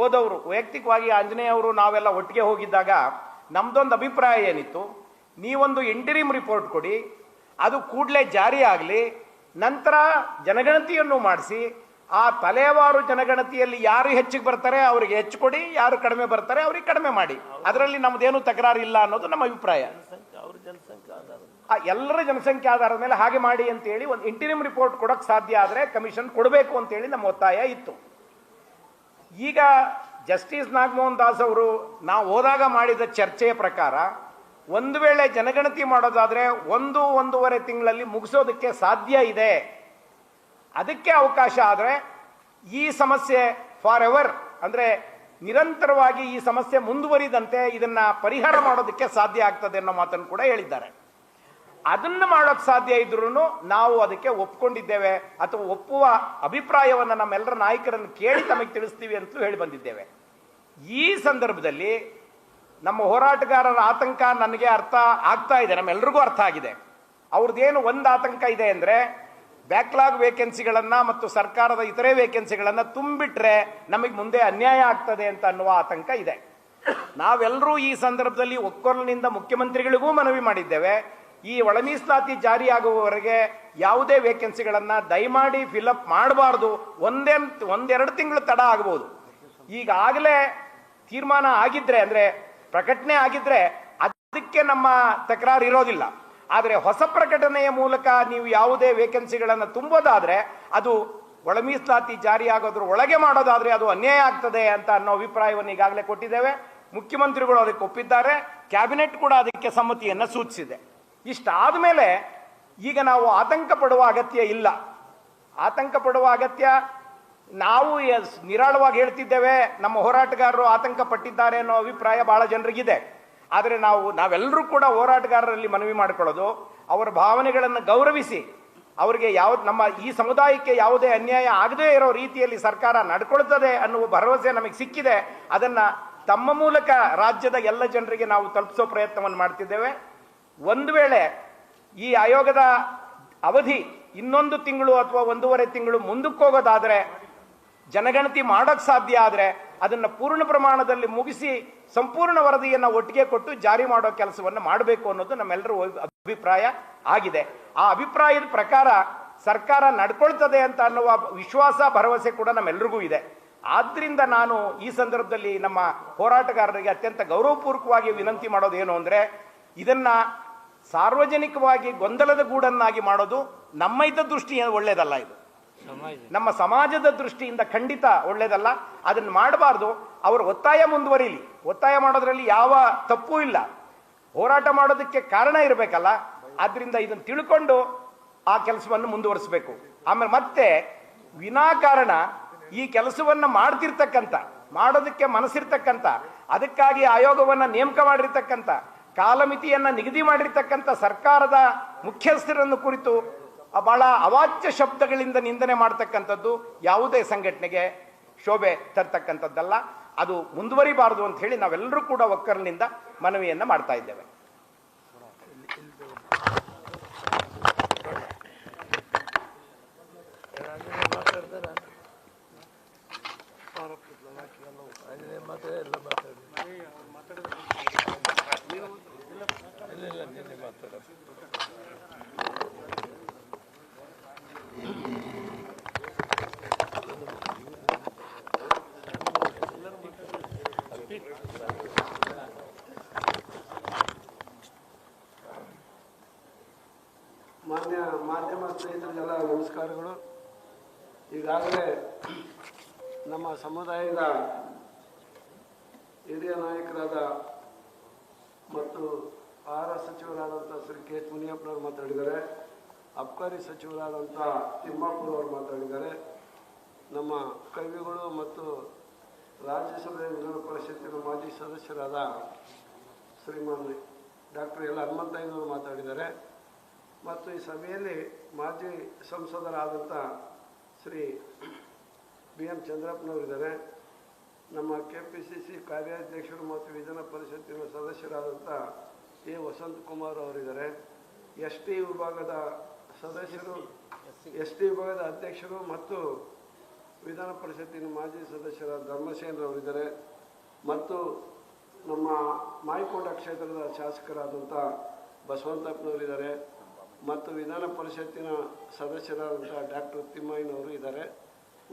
S4: ಓದವರು, ವೈಯಕ್ತಿಕವಾಗಿ ಆಂಜನೇಯ ಅವರು ನಾವೆಲ್ಲ ಒಟ್ಟಿಗೆ ಹೋಗಿದ್ದಾಗ ನಮ್ದೊಂದು ಅಭಿಪ್ರಾಯ ಏನಿತ್ತು, ನೀವೊಂದು ಇಂಟರಿಮ್ ರಿಪೋರ್ಟ್ ಕೊಡಿ, ಅದು ಕೂಡಲೇ ಜಾರಿ ಆಗಲಿ, ನಂತರ ಜನಗಣತಿಯನ್ನು ಮಾಡಿಸಿ ಆ ತಲೆವಾರು ಜನಗಣತಿಯಲ್ಲಿ ಯಾರು ಹೆಚ್ಚಿಗೆ ಬರ್ತಾರೆ ಅವರಿಗೆ ಹೆಚ್ಚು ಕೊಡಿ, ಯಾರು ಕಡಿಮೆ ಬರ್ತಾರೆ ಅವ್ರಿಗೆ ಕಡಿಮೆ ಮಾಡಿ, ಅದರಲ್ಲಿ ನಮ್ದೇನು ತಕರಾರು ಇಲ್ಲ ಅನ್ನೋದು ನಮ್ಮ ಅಭಿಪ್ರಾಯ. ಎಲ್ಲರ ಜನಸಂಖ್ಯೆ ಆಧಾರದ ಮೇಲೆ ಹಾಗೆ ಮಾಡಿ ಅಂತೇಳಿ ಒಂದು ಇಂಟರಿಮ್ ರಿಪೋರ್ಟ್ ಕೊಡಕ್ಕೆ ಸಾಧ್ಯ ಆದರೆ ಕಮಿಷನ್ ಕೊಡಬೇಕು ಅಂತೇಳಿ ನಮ್ಮ ಒತ್ತಾಯ ಇತ್ತು. ಈಗ ಜಸ್ಟಿಸ್ ನಾಗಮೋಹನ್ ದಾಸ್ ಅವರು ನಾವು ಹೋದಾಗ ಮಾಡಿದ ಚರ್ಚೆಯ ಪ್ರಕಾರ ಒಂದು ವೇಳೆ ಜನಗಣತಿ ಮಾಡೋದಾದ್ರೆ 1-1.5 ತಿಂಗಳಲ್ಲಿ ಮುಗಿಸೋದಕ್ಕೆ ಸಾಧ್ಯ ಇದೆ. ಅದಕ್ಕೆ ಅವಕಾಶ ಆದರೆ ಈ ಸಮಸ್ಯೆ ಫಾರ್ ಎವರ್, ಅಂದರೆ ನಿರಂತರವಾಗಿ ಈ ಸಮಸ್ಯೆ ಮುಂದುವರಿದಂತೆ ಇದನ್ನ ಪರಿಹಾರ ಮಾಡೋದಕ್ಕೆ ಸಾಧ್ಯ ಆಗ್ತದೆ ಅನ್ನೋ ಮಾತನ್ನು ಕೂಡ ಹೇಳಿದ್ದಾರೆ. ಅದನ್ನು ಮಾಡೋಕ್ಕೆ ಸಾಧ್ಯ ಇದ್ರೂ ನಾವು ಅದಕ್ಕೆ ಒಪ್ಕೊಂಡಿದ್ದೇವೆ, ಅಥವಾ ಒಪ್ಪುವ ಅಭಿಪ್ರಾಯವನ್ನು ನಮ್ಮೆಲ್ಲರ ನಾಯಕರನ್ನು ಕೇಳಿ ತಮಗೆ ತಿಳಿಸ್ತೀವಿ ಅಂತಲೂ ಹೇಳಿ ಬಂದಿದ್ದೇವೆ. ಈ ಸಂದರ್ಭದಲ್ಲಿ ನಮ್ಮ ಹೋರಾಟಗಾರರ ಆತಂಕ ನನಗೆ ಅರ್ಥ ಆಗ್ತಾ ಇದೆ, ನಮ್ಮೆಲ್ರಿಗೂ ಅರ್ಥ ಆಗಿದೆ. ಅವ್ರದ್ದೇನು ಒಂದು ಆತಂಕ ಇದೆ ಅಂದರೆ ಬ್ಯಾಕ್ಲಾಗ್ ವೇಕೆನ್ಸಿಗಳನ್ನು ಮತ್ತು ಸರ್ಕಾರದ ಇತರೆ ವೇಕೆನ್ಸಿಗಳನ್ನು ತುಂಬಿಟ್ರೆ ನಮಗೆ ಮುಂದೆ ಅನ್ಯಾಯ ಆಗ್ತದೆ ಅಂತ ಅನ್ನುವ ಆತಂಕ ಇದೆ. ನಾವೆಲ್ಲರೂ ಈ ಸಂದರ್ಭದಲ್ಲಿ ಒಕ್ಕೊರಲಿನಿಂದ ಮುಖ್ಯಮಂತ್ರಿಗಳಿಗೂ ಮನವಿ ಮಾಡಿದ್ದೇವೆ, ಈ ಒಳ ಮೀಸಲಾತಿ ಜಾರಿಯಾಗುವವರೆಗೆ ಯಾವುದೇ ವೇಕೆನ್ಸಿಗಳನ್ನು ದಯಮಾಡಿ ಫಿಲಪ್ ಮಾಡಬಾರ್ದು. ಒಂದೆರಡು ತಿಂಗಳು ತಡ ಆಗ್ಬೋದು. ಈಗಾಗಲೇ ತೀರ್ಮಾನ ಆಗಿದ್ರೆ ಅಂದರೆ ಪ್ರಕಟಣೆ ಆಗಿದ್ರೆ ಅದಕ್ಕೆ ನಮ್ಮ ತಕರಾರು ಇರೋದಿಲ್ಲ. ಆದರೆ ಹೊಸ ಪ್ರಕಟಣೆಯ ಮೂಲಕ ನೀವು ಯಾವುದೇ ವೇಕೆನ್ಸಿಗಳನ್ನು ತುಂಬೋದಾದರೆ ಅದು ಒಳ ಮೀಸಲಾತಿ ಜಾರಿಯಾಗೋದ್ರ ಒಳಗೆ ಮಾಡೋದಾದರೆ ಅದು ಅನ್ಯಾಯ ಆಗ್ತದೆ ಅಂತ ಅನ್ನೋ ಅಭಿಪ್ರಾಯವನ್ನು ಈಗಾಗಲೇ ಕೊಟ್ಟಿದ್ದೇವೆ. ಮುಖ್ಯಮಂತ್ರಿಗಳು ಅದಕ್ಕೆ ಒಪ್ಪಿದ್ದಾರೆ, ಕ್ಯಾಬಿನೆಟ್ ಕೂಡ ಅದಕ್ಕೆ ಸಮ್ಮತಿಯನ್ನು ಸೂಚಿಸಿದೆ. ಇಷ್ಟಾದ ಮೇಲೆ ಈಗ ನಾವು ಆತಂಕ ಪಡುವ ಅಗತ್ಯ ಇಲ್ಲ. ಆತಂಕ ಪಡುವ ಅಗತ್ಯ ನಾವು ನಿರಾಳವಾಗಿ ಹೇಳ್ತಿದ್ದೇವೆ, ನಮ್ಮ ಹೋರಾಟಗಾರರು ಆತಂಕ ಪಟ್ಟಿದ್ದಾರೆ ಅನ್ನೋ ಅಭಿಪ್ರಾಯ ಬಹಳ ಜನರಿಗಿದೆ. ಆದರೆ ನಾವೆಲ್ಲರೂ ಕೂಡ ಹೋರಾಟಗಾರರಲ್ಲಿ ಮನವಿ ಮಾಡಿಕೊಳ್ಳೋದು, ಅವರ ಭಾವನೆಗಳನ್ನು ಗೌರವಿಸಿ ಅವರಿಗೆ ನಮ್ಮ ಈ ಸಮುದಾಯಕ್ಕೆ ಯಾವುದೇ ಅನ್ಯಾಯ ಆಗದೇ ಇರೋ ರೀತಿಯಲ್ಲಿ ಸರ್ಕಾರ ನಡ್ಕೊಳ್ತದೆ ಅನ್ನುವ ಭರವಸೆ ನಮಗೆ ಸಿಕ್ಕಿದೆ. ಅದನ್ನು ತಮ್ಮ ಮೂಲಕ ರಾಜ್ಯದ ಎಲ್ಲ ಜನರಿಗೆ ನಾವು ತಲುಪಿಸೋ ಪ್ರಯತ್ನವನ್ನು ಮಾಡ್ತಿದ್ದೇವೆ. ಒಂದು ವೇಳೆ ಈ ಆಯೋಗದ ಅವಧಿ ಇನ್ನೊಂದು ತಿಂಗಳು ಅಥವಾ 1.5 ತಿಂಗಳು ಮುಂದಕ್ಕೆ ಹೋಗೋದಾದರೆ, ಜನಗಣತಿ ಮಾಡೋಕ್ಕೆ ಸಾಧ್ಯ ಆದರೆ ಅದನ್ನು ಪೂರ್ಣ ಪ್ರಮಾಣದಲ್ಲಿ ಮುಗಿಸಿ ಸಂಪೂರ್ಣ ವರದಿಯನ್ನು ಒಟ್ಟಿಗೆ ಕೊಟ್ಟು ಜಾರಿ ಮಾಡೋ ಕೆಲಸವನ್ನು ಮಾಡಬೇಕು ಅನ್ನೋದು ನಮ್ಮೆಲ್ಲರ ಅಭಿಪ್ರಾಯ ಆಗಿದೆ. ಆ ಅಭಿಪ್ರಾಯದ ಪ್ರಕಾರ ಸರ್ಕಾರ ನಡ್ಕೊಳ್ತದೆ ಅಂತ ಅನ್ನುವ ವಿಶ್ವಾಸ ಭರವಸೆ ಕೂಡ ನಮ್ಮೆಲ್ಲರಿಗೂ ಇದೆ. ಆದ್ರಿಂದ ನಾನು ಈ ಸಂದರ್ಭದಲ್ಲಿ ನಮ್ಮ ಹೋರಾಟಗಾರರಿಗೆ ಅತ್ಯಂತ ಗೌರವಪೂರ್ವಕವಾಗಿ ವಿನಂತಿ ಮಾಡೋದೇನು ಅಂದರೆ, ಇದನ್ನ ಸಾರ್ವಜನಿಕವಾಗಿ ಗೊಂದಲದ ಗೂಡನ್ನಾಗಿ ಮಾಡೋದು ನಮ್ಮ ದೃಷ್ಟಿಯಿಂದ ಒಳ್ಳೇದಲ್ಲ. ಇದು ನಮ್ಮ ಸಮಾಜದ ದೃಷ್ಟಿಯಿಂದ ಖಂಡಿತ ಒಳ್ಳೇದಲ್ಲ. ಅದನ್ನು ಮಾಡಬಾರ್ದು. ಅವರ ಒತ್ತಾಯ ಮುಂದುವರಿಲಿ. ಒತ್ತಾಯ ಮಾಡೋದ್ರಲ್ಲಿ ಯಾವ ತಪ್ಪೂ ಇಲ್ಲ. ಹೋರಾಟ ಮಾಡೋದಕ್ಕೆ ಕಾರಣ ಇರಬೇಕಲ್ಲ. ಆದ್ರಿಂದ ಇದನ್ನು ತಿಳ್ಕೊಂಡು ಆ ಕೆಲಸವನ್ನು ಮುಂದುವರಿಸಬೇಕು. ಆಮೇಲೆ ಮತ್ತೆ ವಿನಾಕಾರಣ ಈ ಕೆಲಸವನ್ನು ಮಾಡೋದಕ್ಕೆ ಮನಸ್ಸಿರ್ತಕ್ಕಂಥ, ಅದಕ್ಕಾಗಿ ಆಯೋಗವನ್ನು ನೇಮಕ ಮಾಡಿರ್ತಕ್ಕಂಥ, ಕಾಲಮಿತಿಯನ್ನು ನಿಗದಿ ಮಾಡಿರ್ತಕ್ಕಂಥ ಸರ್ಕಾರದ ಮುಖ್ಯಸ್ಥರನ್ನು ಕುರಿತು ಬಹಳ ಅವಾಚ್ಯ ಶಬ್ದಗಳಿಂದ ನಿಂದನೆ ಮಾಡ್ತಕ್ಕಂಥದ್ದು ಯಾವುದೇ ಸಂಘಟನೆಗೆ ಶೋಭೆ ತರ್ತಕ್ಕಂಥದ್ದಲ್ಲ. ಅದು ಮುಂದುವರಿಬಾರದು ಅಂತ ಹೇಳಿ ನಾವೆಲ್ಲರೂ ಕೂಡ ಒಕ್ಕಲಿನಿಂದ ಮನವಿಯನ್ನು ಮಾಡ್ತಾ ಇದ್ದೇವೆ.
S3: ಮಾನ್ಯ ಮಾಧ್ಯಮ ಸ್ನೇಹಿತರಿಗೆಲ್ಲ ನಮಸ್ಕಾರಗಳು. ಈಗಾಗಲೇ ನಮ್ಮ ಸಮುದಾಯದ ಹಿರಿಯ ನಾಯಕರಾದ ಮತ್ತು ಆಹಾರ ಸಚಿವರಾದಂಥ ಶ್ರೀ ಕೆ ಎಚ್ ಮುನಿಯಪ್ಪನವರು ಮಾತಾಡಿದ್ದಾರೆ, ಅಬ್ಕಾರಿ ಸಚಿವರಾದಂಥ ತಿಮ್ಮಾಪುರವರು ಮಾತಾಡಿದ್ದಾರೆ, ನಮ್ಮ ಕವಿಗಳು ಮತ್ತು ರಾಜ್ಯಸಭೆ ವಿಧಾನ ಪರಿಷತ್ತಿನ ಮಾಜಿ ಸದಸ್ಯರಾದ ಶ್ರೀಮಾನ್ ಡಾಕ್ಟರ್ ಎಲ್ ಹನುಮಂತಯ್ಯನವರು ಮಾತಾಡಿದ್ದಾರೆ, ಮತ್ತು ಈ ಸಭೆಯಲ್ಲಿ ಮಾಜಿ ಸಂಸದರಾದಂಥ ಶ್ರೀ ಬಿ ಎಂ ಚಂದ್ರಪ್ಪನವರಿದ್ದಾರೆ, ನಮ್ಮ KPCC ಕಾರ್ಯಾಧ್ಯಕ್ಷರು ಮತ್ತು ವಿಧಾನ ಪರಿಷತ್ತಿನ ಸದಸ್ಯರಾದಂಥ ಎ ವಸಂತಕುಮಾರ್ ಅವರಿದ್ದಾರೆ, ST ವಿಭಾಗದ ಸದಸ್ಯರು, ST ವಿಭಾಗದ ಅಧ್ಯಕ್ಷರು ಮತ್ತು ವಿಧಾನ ಪರಿಷತ್ತಿನ ಮಾಜಿ ಸದಸ್ಯರಾದ ಧರ್ಮಸೇನರವರಿದ್ದಾರೆ, ಮತ್ತು ನಮ್ಮ ಮಾಯಕೊಂಡ ಕ್ಷೇತ್ರದ ಶಾಸಕರಾದಂಥ ಬಸವಂತಪ್ಪನವರಿದ್ದಾರೆ, ಮತ್ತು ವಿಧಾನ ಪರಿಷತ್ತಿನ ಸದಸ್ಯರಾದಂಥ ಡಾಕ್ಟರ್ ತಿಮ್ಮಯ್ಯನವರು ಇದ್ದಾರೆ.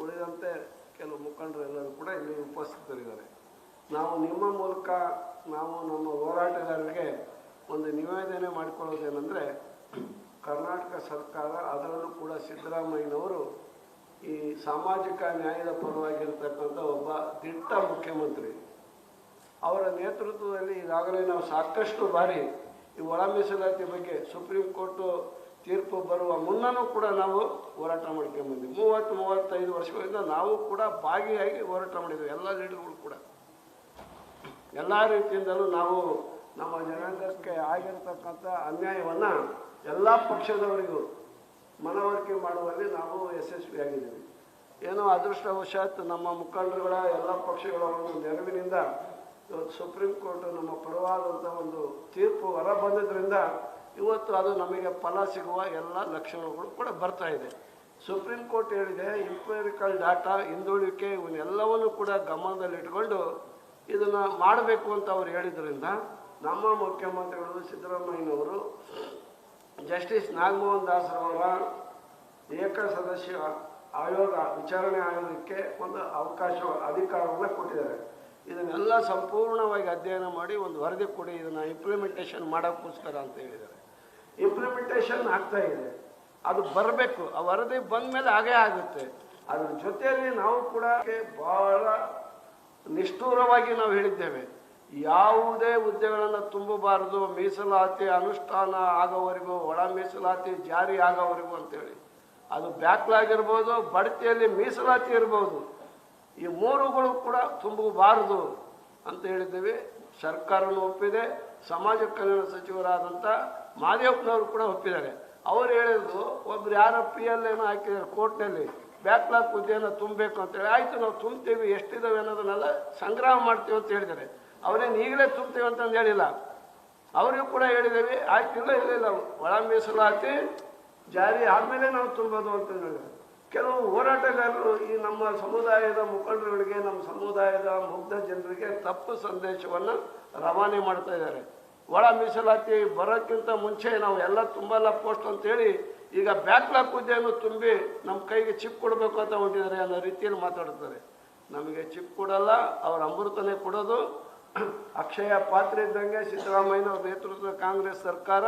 S3: ಉಳಿದಂತೆ ಕೆಲವು ಮುಖಂಡರೆಲ್ಲರೂ ಕೂಡ ಇಲ್ಲಿ ಉಪಸ್ಥಿತರಿದ್ದಾರೆ. ನಾವು ನಿಮ್ಮ ಮೂಲಕ ನಾವು ನಮ್ಮ ಹೋರಾಟಗಾರರಿಗೆ ಒಂದು ನಿವೇದನೆ ಮಾಡಿಕೊಳ್ಳೋದೇನೆಂದರೆ, ಕರ್ನಾಟಕ ಸರ್ಕಾರ, ಅದರಲ್ಲೂ ಕೂಡ ಸಿದ್ದರಾಮಯ್ಯನವರು ಈ ಸಾಮಾಜಿಕ ನ್ಯಾಯದ ಪರವಾಗಿರ್ತಕ್ಕಂಥ ಒಬ್ಬ ದಿಟ್ಟ ಮುಖ್ಯಮಂತ್ರಿ. ಅವರ ನೇತೃತ್ವದಲ್ಲಿ ಈಗಾಗಲೇ ನಾವು ಸಾಕಷ್ಟು ಬಾರಿ ಈ ಒಳ ಮೀಸಲಾತಿ ಬಗ್ಗೆ ಸುಪ್ರೀಂ ಕೋರ್ಟು ತೀರ್ಪು ಬರುವ ಮುನ್ನನೂ ಕೂಡ ನಾವು ಹೋರಾಟ ಮಾಡ್ಕೊಂಡ್ಬಂದ್ವಿ. 30-35 ವರ್ಷಗಳಿಂದ ನಾವು ಕೂಡ ಭಾಗಿಯಾಗಿ ಹೋರಾಟ ಮಾಡಿದ್ವಿ. ಎಲ್ಲ ಲೀಡರ್ಗಳು ಕೂಡ ಎಲ್ಲ ರೀತಿಯಿಂದಲೂ ನಾವು ನಮ್ಮ ಜನಾಂಗಕ್ಕೆ ಆಗಿರತಕ್ಕಂಥ ಅನ್ಯಾಯವನ್ನು ಎಲ್ಲ ಪಕ್ಷದವರಿಗೂ ಮನವರಿಕೆ ಮಾಡುವಲ್ಲಿ ನಾವು ಯಶಸ್ವಿಯಾಗಿದ್ದೀವಿ. ಏನೋ ಅದೃಷ್ಟವಶಾತ್ ನಮ್ಮ ಮುಖಂಡರುಗಳ ಎಲ್ಲ ಪಕ್ಷಗಳ ಒಂದು ನೆರವಿನಿಂದ ಇವತ್ತು ಸುಪ್ರೀಂ ಕೋರ್ಟ್ ನಮ್ಮ ಪರವಾದಂಥ ಒಂದು ತೀರ್ಪು ಹೊರ ಬಂದಿದ್ದರಿಂದ ಇವತ್ತು ಅದು ನಮಗೆ ಫಲ ಸಿಗುವ ಎಲ್ಲ ಲಕ್ಷಣಗಳು ಕೂಡ ಬರ್ತಾ ಇದೆ. ಸುಪ್ರೀಂ ಕೋರ್ಟ್ ಹೇಳಿದೆ ಇಂಪೆರಿಕಲ್ ಡಾಟಾ, ಹಿಂದುಳಿಕೆ ಇವನ್ನೆಲ್ಲವನ್ನು ಕೂಡ ಗಮನದಲ್ಲಿಟ್ಕೊಂಡು ಇದನ್ನು ಮಾಡಬೇಕು ಅಂತ ಅವ್ರು ಹೇಳಿದ್ರಿಂದ ನಮ್ಮ ಮುಖ್ಯಮಂತ್ರಿಗಳು ಸಿದ್ದರಾಮಯ್ಯನವರು ಜಸ್ಟಿಸ್ ನಾಗಮೋಹನ್ ದಾಸರವರ ಏಕಸದಸ್ಯ ಆಯೋಗ, ವಿಚಾರಣೆ ಆಯೋಗಕ್ಕೆ ಒಂದು ಅಧಿಕಾರವನ್ನು ಕೊಟ್ಟಿದ್ದಾರೆ. ಇದನ್ನೆಲ್ಲ ಸಂಪೂರ್ಣವಾಗಿ ಅಧ್ಯಯನ ಮಾಡಿ ಒಂದು ವರದಿ ಕೊಡಿ, ಇದನ್ನು ಇಂಪ್ಲಿಮೆಂಟೇಷನ್ ಮಾಡೋಕ್ಕೋಸ್ಕರ ಅಂತ ಹೇಳಿದ್ದಾರೆ. ಇಂಪ್ಲಿಮೆಂಟೇಷನ್ ಆಗ್ತಾ ಇದೆ, ಅದು ಬರಬೇಕು. ಆ ವರದಿ ಬಂದ ಮೇಲೆ ಹಾಗೇ ಆಗುತ್ತೆ. ಅದ್ರ ಜೊತೆಯಲ್ಲಿ ನಾವು ಕೂಡ ಬಹಳ ನಿಷ್ಠೂರವಾಗಿ ನಾವು ಹೇಳಿದ್ದೇವೆ, ಯಾವುದೇ ಹುದ್ದೆಗಳನ್ನು ತುಂಬಬಾರದು, ಮೀಸಲಾತಿ ಅನುಷ್ಠಾನ ಆಗೋವರೆಗೂ, ಒಳ ಮೀಸಲಾತಿ ಜಾರಿ ಆಗೋವರೆಗೂ ಅಂತೇಳಿ. ಅದು ಬ್ಯಾಕ್ಲಾಗ್ ಇರ್ಬೋದು, ಬಡ್ತಿಯಲ್ಲಿ ಮೀಸಲಾತಿ ಇರ್ಬೋದು, ಈ ಮೂರುಗಳು ಕೂಡ ತುಂಬಬಾರದು ಅಂತ ಹೇಳಿದ್ದೇವೆ. ಸರ್ಕಾರನೂ ಒಪ್ಪಿದೆ, ಸಮಾಜ ಕಲ್ಯಾಣ ಸಚಿವರಾದಂಥ ಮಾದೇವಪ್ಪನವರು ಕೂಡ ಒಪ್ಪಿದ್ದಾರೆ. ಅವ್ರು ಹೇಳಿದ್ರು, ಒಬ್ರು ಯಾರೋ PL ಏನೋ ಹಾಕಿದ್ದಾರೆ ಕೋರ್ಟ್ನಲ್ಲಿ, ಬ್ಯಾಕ್ಲಾಗ್ ಹುದ್ದೆಯನ್ನು ತುಂಬಬೇಕು ಅಂತೇಳಿ. ಆಯಿತು, ನಾವು ತುಂಬ್ತೀವಿ, ಎಷ್ಟಿದ್ದಾವೆ ಅನ್ನೋದನ್ನೆಲ್ಲ ಸಂಗ್ರಹ ಮಾಡ್ತೀವಿ ಅಂತ ಹೇಳಿದ್ದಾರೆ. ಅವರೇನು ಈಗಲೇ ತುಂಬ್ತೀವಿ ಅಂತಂದು ಹೇಳಿಲ್ಲ, ಅವರಿಗೂ ಕೂಡ ಹೇಳಿದ್ದೇವೆ. ಆಯ್ತಿಲ್ಲ, ಇಲ್ಲ ಒಳ ಮೀಸಲಾತಿ ಜಾರಿ ಆದಮೇಲೆ ನಾವು ತುಂಬೋದು ಅಂತ ಹೇಳಿದ್ದಾರೆ. ಕೆಲವು ಹೋರಾಟಗಾರರು ಈ ನಮ್ಮ ಸಮುದಾಯದ ಮುಖಂಡರುಗಳಿಗೆ, ನಮ್ಮ ಸಮುದಾಯದ ಮುಗ್ಧ ಜನರಿಗೆ ತಪ್ಪು ಸಂದೇಶವನ್ನು ರವಾನೆ ಮಾಡ್ತಾ ಇದ್ದಾರೆ. ಒಳ ಮೀಸಲಾತಿ ಬರೋಕ್ಕಿಂತ ಮುಂಚೆ ನಾವು ಎಲ್ಲ ತುಂಬಲ್ಲ ಪೋಸ್ಟ್ ಅಂತೇಳಿ ಈಗ ಬ್ಯಾಕ್ಲಾಗ್ ಹುದ್ದೆಯನ್ನು ತುಂಬಿ ನಮ್ಮ ಕೈಗೆ ಚಿಪ್ ಕೊಡಬೇಕು ಅಂತ ಹೊಂಟಿದ್ದಾರೆ ಅನ್ನೋ ರೀತಿಯಲ್ಲಿ ಮಾತಾಡ್ತಾರೆ. ನಮಗೆ ಚಿಪ್ ಕೊಡಲ್ಲ, ಅವ್ರ ಅಮೃತನೇ ಕೊಡೋದು. ಅಕ್ಷಯ ಪಾತ್ರ ಇದ್ದಂಗೆ ಸಿದ್ದರಾಮಯ್ಯನವ್ರ ನೇತೃತ್ವದ ಕಾಂಗ್ರೆಸ್ ಸರ್ಕಾರ,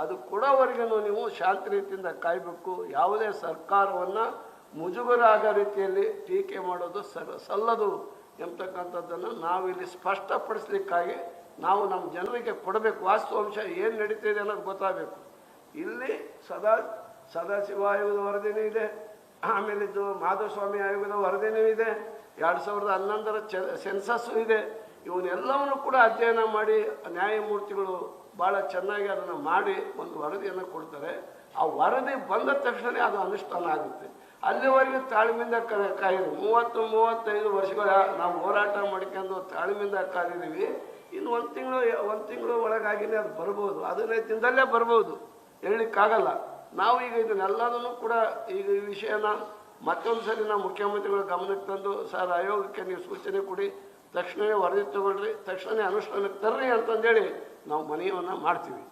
S3: ಅದು ಕೊಡೋವರೆಗೂ ನೀವು ಶಾಂತಿ ರೀತಿಯಿಂದ ಕಾಯಬೇಕು. ಯಾವುದೇ ಸರ್ಕಾರವನ್ನು ಮುಜುಗರ ಆಗೋ ರೀತಿಯಲ್ಲಿ ಟೀಕೆ ಮಾಡೋದು ಸಲ್ಲದು ಎಂಬತಕ್ಕಂಥದ್ದನ್ನು ನಾವಿಲ್ಲಿ ಸ್ಪಷ್ಟಪಡಿಸ್ಲಿಕ್ಕಾಗಿ ನಾವು ನಮ್ಮ ಜನರಿಗೆ ಕೊಡಬೇಕು. ವಾಸ್ತವಾಂಶ ಏನು ನಡೀತಿದೆ ಅನ್ನೋದು ಗೊತ್ತಾಗಬೇಕು. ಇಲ್ಲಿ ಸದಾಶಿವ ಆಯೋಗದ ವರದಿನೂ ಇದೆ, ಆಮೇಲೆ ಇದು ಮಾಧುಸ್ವಾಮಿ ಆಯೋಗದ ವರದಿನೂ ಇದೆ, 2011ರ ಸೆನ್ಸಸ್ಸು ಇದೆ. ಇವನ್ನೆಲ್ಲವನ್ನು ಕೂಡ ಅಧ್ಯಯನ ಮಾಡಿ ನ್ಯಾಯಮೂರ್ತಿಗಳು ಭಾಳ ಚೆನ್ನಾಗಿ ಅದನ್ನು ಮಾಡಿ ಒಂದು ವರದಿಯನ್ನು ಕೊಡ್ತಾರೆ. ಆ ವರದಿ ಬಂದ ತಕ್ಷಣ ಅದು ಅನುಷ್ಠಾನ ಆಗುತ್ತೆ. ಅಲ್ಲಿವರೆಗೆ ತಾಳ್ಮೆಯಿಂದ ಕಾಯಿರಿ. 30-35 ವರ್ಷಗಳ ನಾವು ಹೋರಾಟ ಮಾಡ್ಕೊಂಡು ತಾಳ್ಮೆಯಿಂದ ಕಾದಿದ್ದೀವಿ. ಇನ್ನು ಒಂದು ತಿಂಗಳು ಒಳಗಾಗಿನೇ ಅದು ಬರ್ಬೋದು, 15 ದಿನದಲ್ಲೇ ಬರ್ಬೋದು, ಹೇಳಲಿಕ್ಕಾಗಲ್ಲ. ನಾವು ಈಗ ಇದನ್ನೆಲ್ಲದನ್ನು ಕೂಡ ಈಗ ಈ ವಿಷಯನ ಮತ್ತೊಂದು ಸರಿ ನಾವು ಮುಖ್ಯಮಂತ್ರಿಗಳ ಗಮನಕ್ಕೆ ತಂದು, ಸರ್ ಆಯೋಗಕ್ಕೆ ನೀವು ಸೂಚನೆ ಕೊಡಿ, ತಕ್ಷಣವೇ ವರದಿ ತಗೊಳ್ರಿ, ತಕ್ಷಣ ಅನುಷ್ಠಾನಕ್ಕೆ ತರ್ರಿ ಅಂತಂದೇಳಿ ನಾವು ಮನವಿಯನ್ನು ಮಾಡ್ತೀವಿ.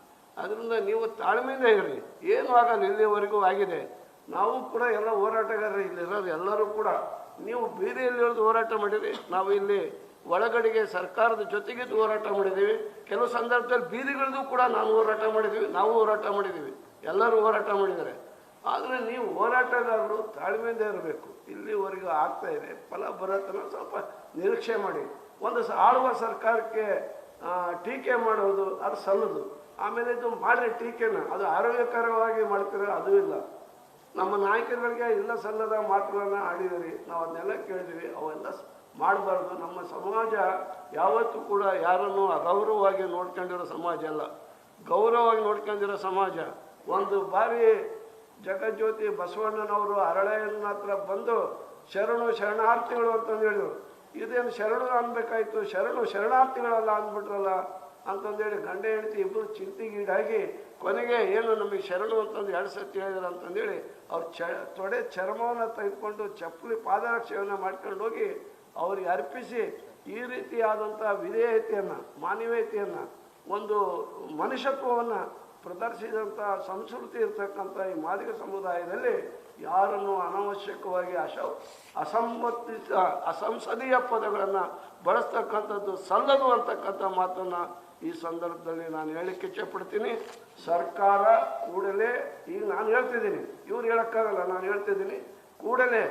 S3: ಅದರಿಂದ ನೀವು ತಾಳ್ಮೆಯಿಂದ ಇರ್ರಿ, ಏನೂ ಆಗಲ್ಲ. ಇಲ್ಲಿವರೆಗೂ ಆಗಿದೆ. ನಾವು ಕೂಡ ಎಲ್ಲ ಹೋರಾಟಗಾರರು ಇಲ್ಲಿರೋರು ಎಲ್ಲರೂ ಕೂಡ ನೀವು ಬೀದಿಯಲ್ಲಿ ಇಳಿದು ಹೋರಾಟ ಮಾಡಿರಿ, ನಾವು ಇಲ್ಲಿ ಒಳಗಡೆಗೆ ಸರ್ಕಾರದ ಜೊತೆಗಿದ್ದು ಹೋರಾಟ ಮಾಡಿದ್ದೀವಿ. ಕೆಲವು ಸಂದರ್ಭದಲ್ಲಿ ಬೀದಿಗಳಿಗೂ ಕೂಡ ನಾವು ಹೋರಾಟ ಮಾಡಿದ್ದೀವಿ, ಎಲ್ಲರೂ ಹೋರಾಟ ಮಾಡಿದ್ದಾರೆ. ಆದರೆ ನೀವು ಹೋರಾಟಗಾರರು ತಾಳ್ಮೆಯಿಂದ ಇರಬೇಕು. ಇಲ್ಲಿವರೆಗೂ ಆಗ್ತಾ ಇದೆ, ಫಲ ಬರತ್ತನ ಸ್ವಲ್ಪ ನಿರೀಕ್ಷೆ ಮಾಡಿ. ಒಂದು ಆಳುವ ಸರ್ಕಾರಕ್ಕೆ ಟೀಕೆ ಮಾಡೋದು ಅದು ಸಲ್ಲದು. ಆಮೇಲೆ ಇದು ಮಾಡಿರಿ ಟೀಕೆನ, ಅದು ಆರೋಗ್ಯಕರವಾಗಿ ಮಾಡ್ತಾರೆ, ಅದು ಇಲ್ಲ. ನಮ್ಮ ನಾಯಕರುಗಳಿಗೆ ಇಲ್ಲ ಸಲ್ಲದ ಮಾತುಗಳನ್ನು ಆಡಿದಿರಿ, ನಾವು ಅದನ್ನೆಲ್ಲ ಕೇಳಿದ್ವಿ. ಅವೆಲ್ಲ ಮಾಡಬಾರ್ದು. ನಮ್ಮ ಸಮಾಜ ಯಾವತ್ತೂ ಕೂಡ ಯಾರನ್ನು ಅಗೌರವವಾಗಿ ನೋಡ್ಕೊಂಡಿರೋ ಸಮಾಜ ಅಲ್ಲ, ಗೌರವವಾಗಿ ನೋಡ್ಕೊಂಡಿರೋ ಸಮಾಜ. ಒಂದು ಬಾರಿ ಜಗಜ್ಯೋತಿ ಬಸವಣ್ಣನವರು ಹರಳೆಯನ್ನ ಹತ್ರ ಬಂದು ಶರಣಾರ್ಥಿಗಳು ಅಂತಂದು ಹೇಳಿದ್ರು. ಇದೇನು ಶರಣು ಅನ್ಬೇಕಾಯ್ತು, ಶರಣಾರ್ಥಿಗಳಲ್ಲ ಅಂದ್ಬಿಟ್ರಲ್ಲ ಅಂತಂದೇಳಿ ಗಂಡ ಹೆಂಡತಿ ಇಬ್ಬರು ಚಿಂತೆಗೀಡಾಗಿ ಕೊನೆಗೆ ಏನು ನಮಗೆ ಶರಣು ಅಂತಂದು 2 ಸತಿ ಹೇಳಿದ್ರು ಅಂತಂದೇಳಿ ಅವ್ರು ತೊಡೆ ಚರ್ಮವನ್ನು ತೆಗೆದುಕೊಂಡು ಚಪ್ಪಲಿ ಪಾದರಕ್ಷೆಯನ್ನು ಮಾಡ್ಕೊಂಡು ಹೋಗಿ ಅವ್ರಿಗೆ ಅರ್ಪಿಸಿ ಈ ರೀತಿಯಾದಂಥ ವಿಧೇಯತೆಯನ್ನು, ಮಾನವೀಯತೆಯನ್ನು, ಒಂದು ಮನುಷ್ಯತ್ವವನ್ನು ಪ್ರದರ್ಶಿಸಿದಂಥ ಸಂಸ್ಕೃತಿ ಇರ್ತಕ್ಕಂಥ ಈ ಮಾದಿಗ ಸಮುದಾಯದಲ್ಲಿ ಯಾರನ್ನು ಅನಾವಶ್ಯಕವಾಗಿ ಅಸಂಸದೀಯ ಪದಗಳನ್ನು ಬಳಸ್ತಕ್ಕಂಥದ್ದು ಸಲ್ಲದು ಅಂತಕ್ಕಂಥ ಮಾತನ್ನು ಈ ಸಂದರ್ಭದಲ್ಲಿ ನಾನು ಹೇಳಲಿಕ್ಕೆ ಇಚ್ಛೆಪಡ್ತೀನಿ. ಸರ್ಕಾರ ಕೂಡಲೇ, ಈಗ ನಾನು ಹೇಳ್ತಿದ್ದೀನಿ, ಇವ್ರು ಹೇಳೋಕ್ಕಾಗಲ್ಲ, ನಾನು ಹೇಳ್ತಿದ್ದೀನಿ, ಕೂಡಲೇ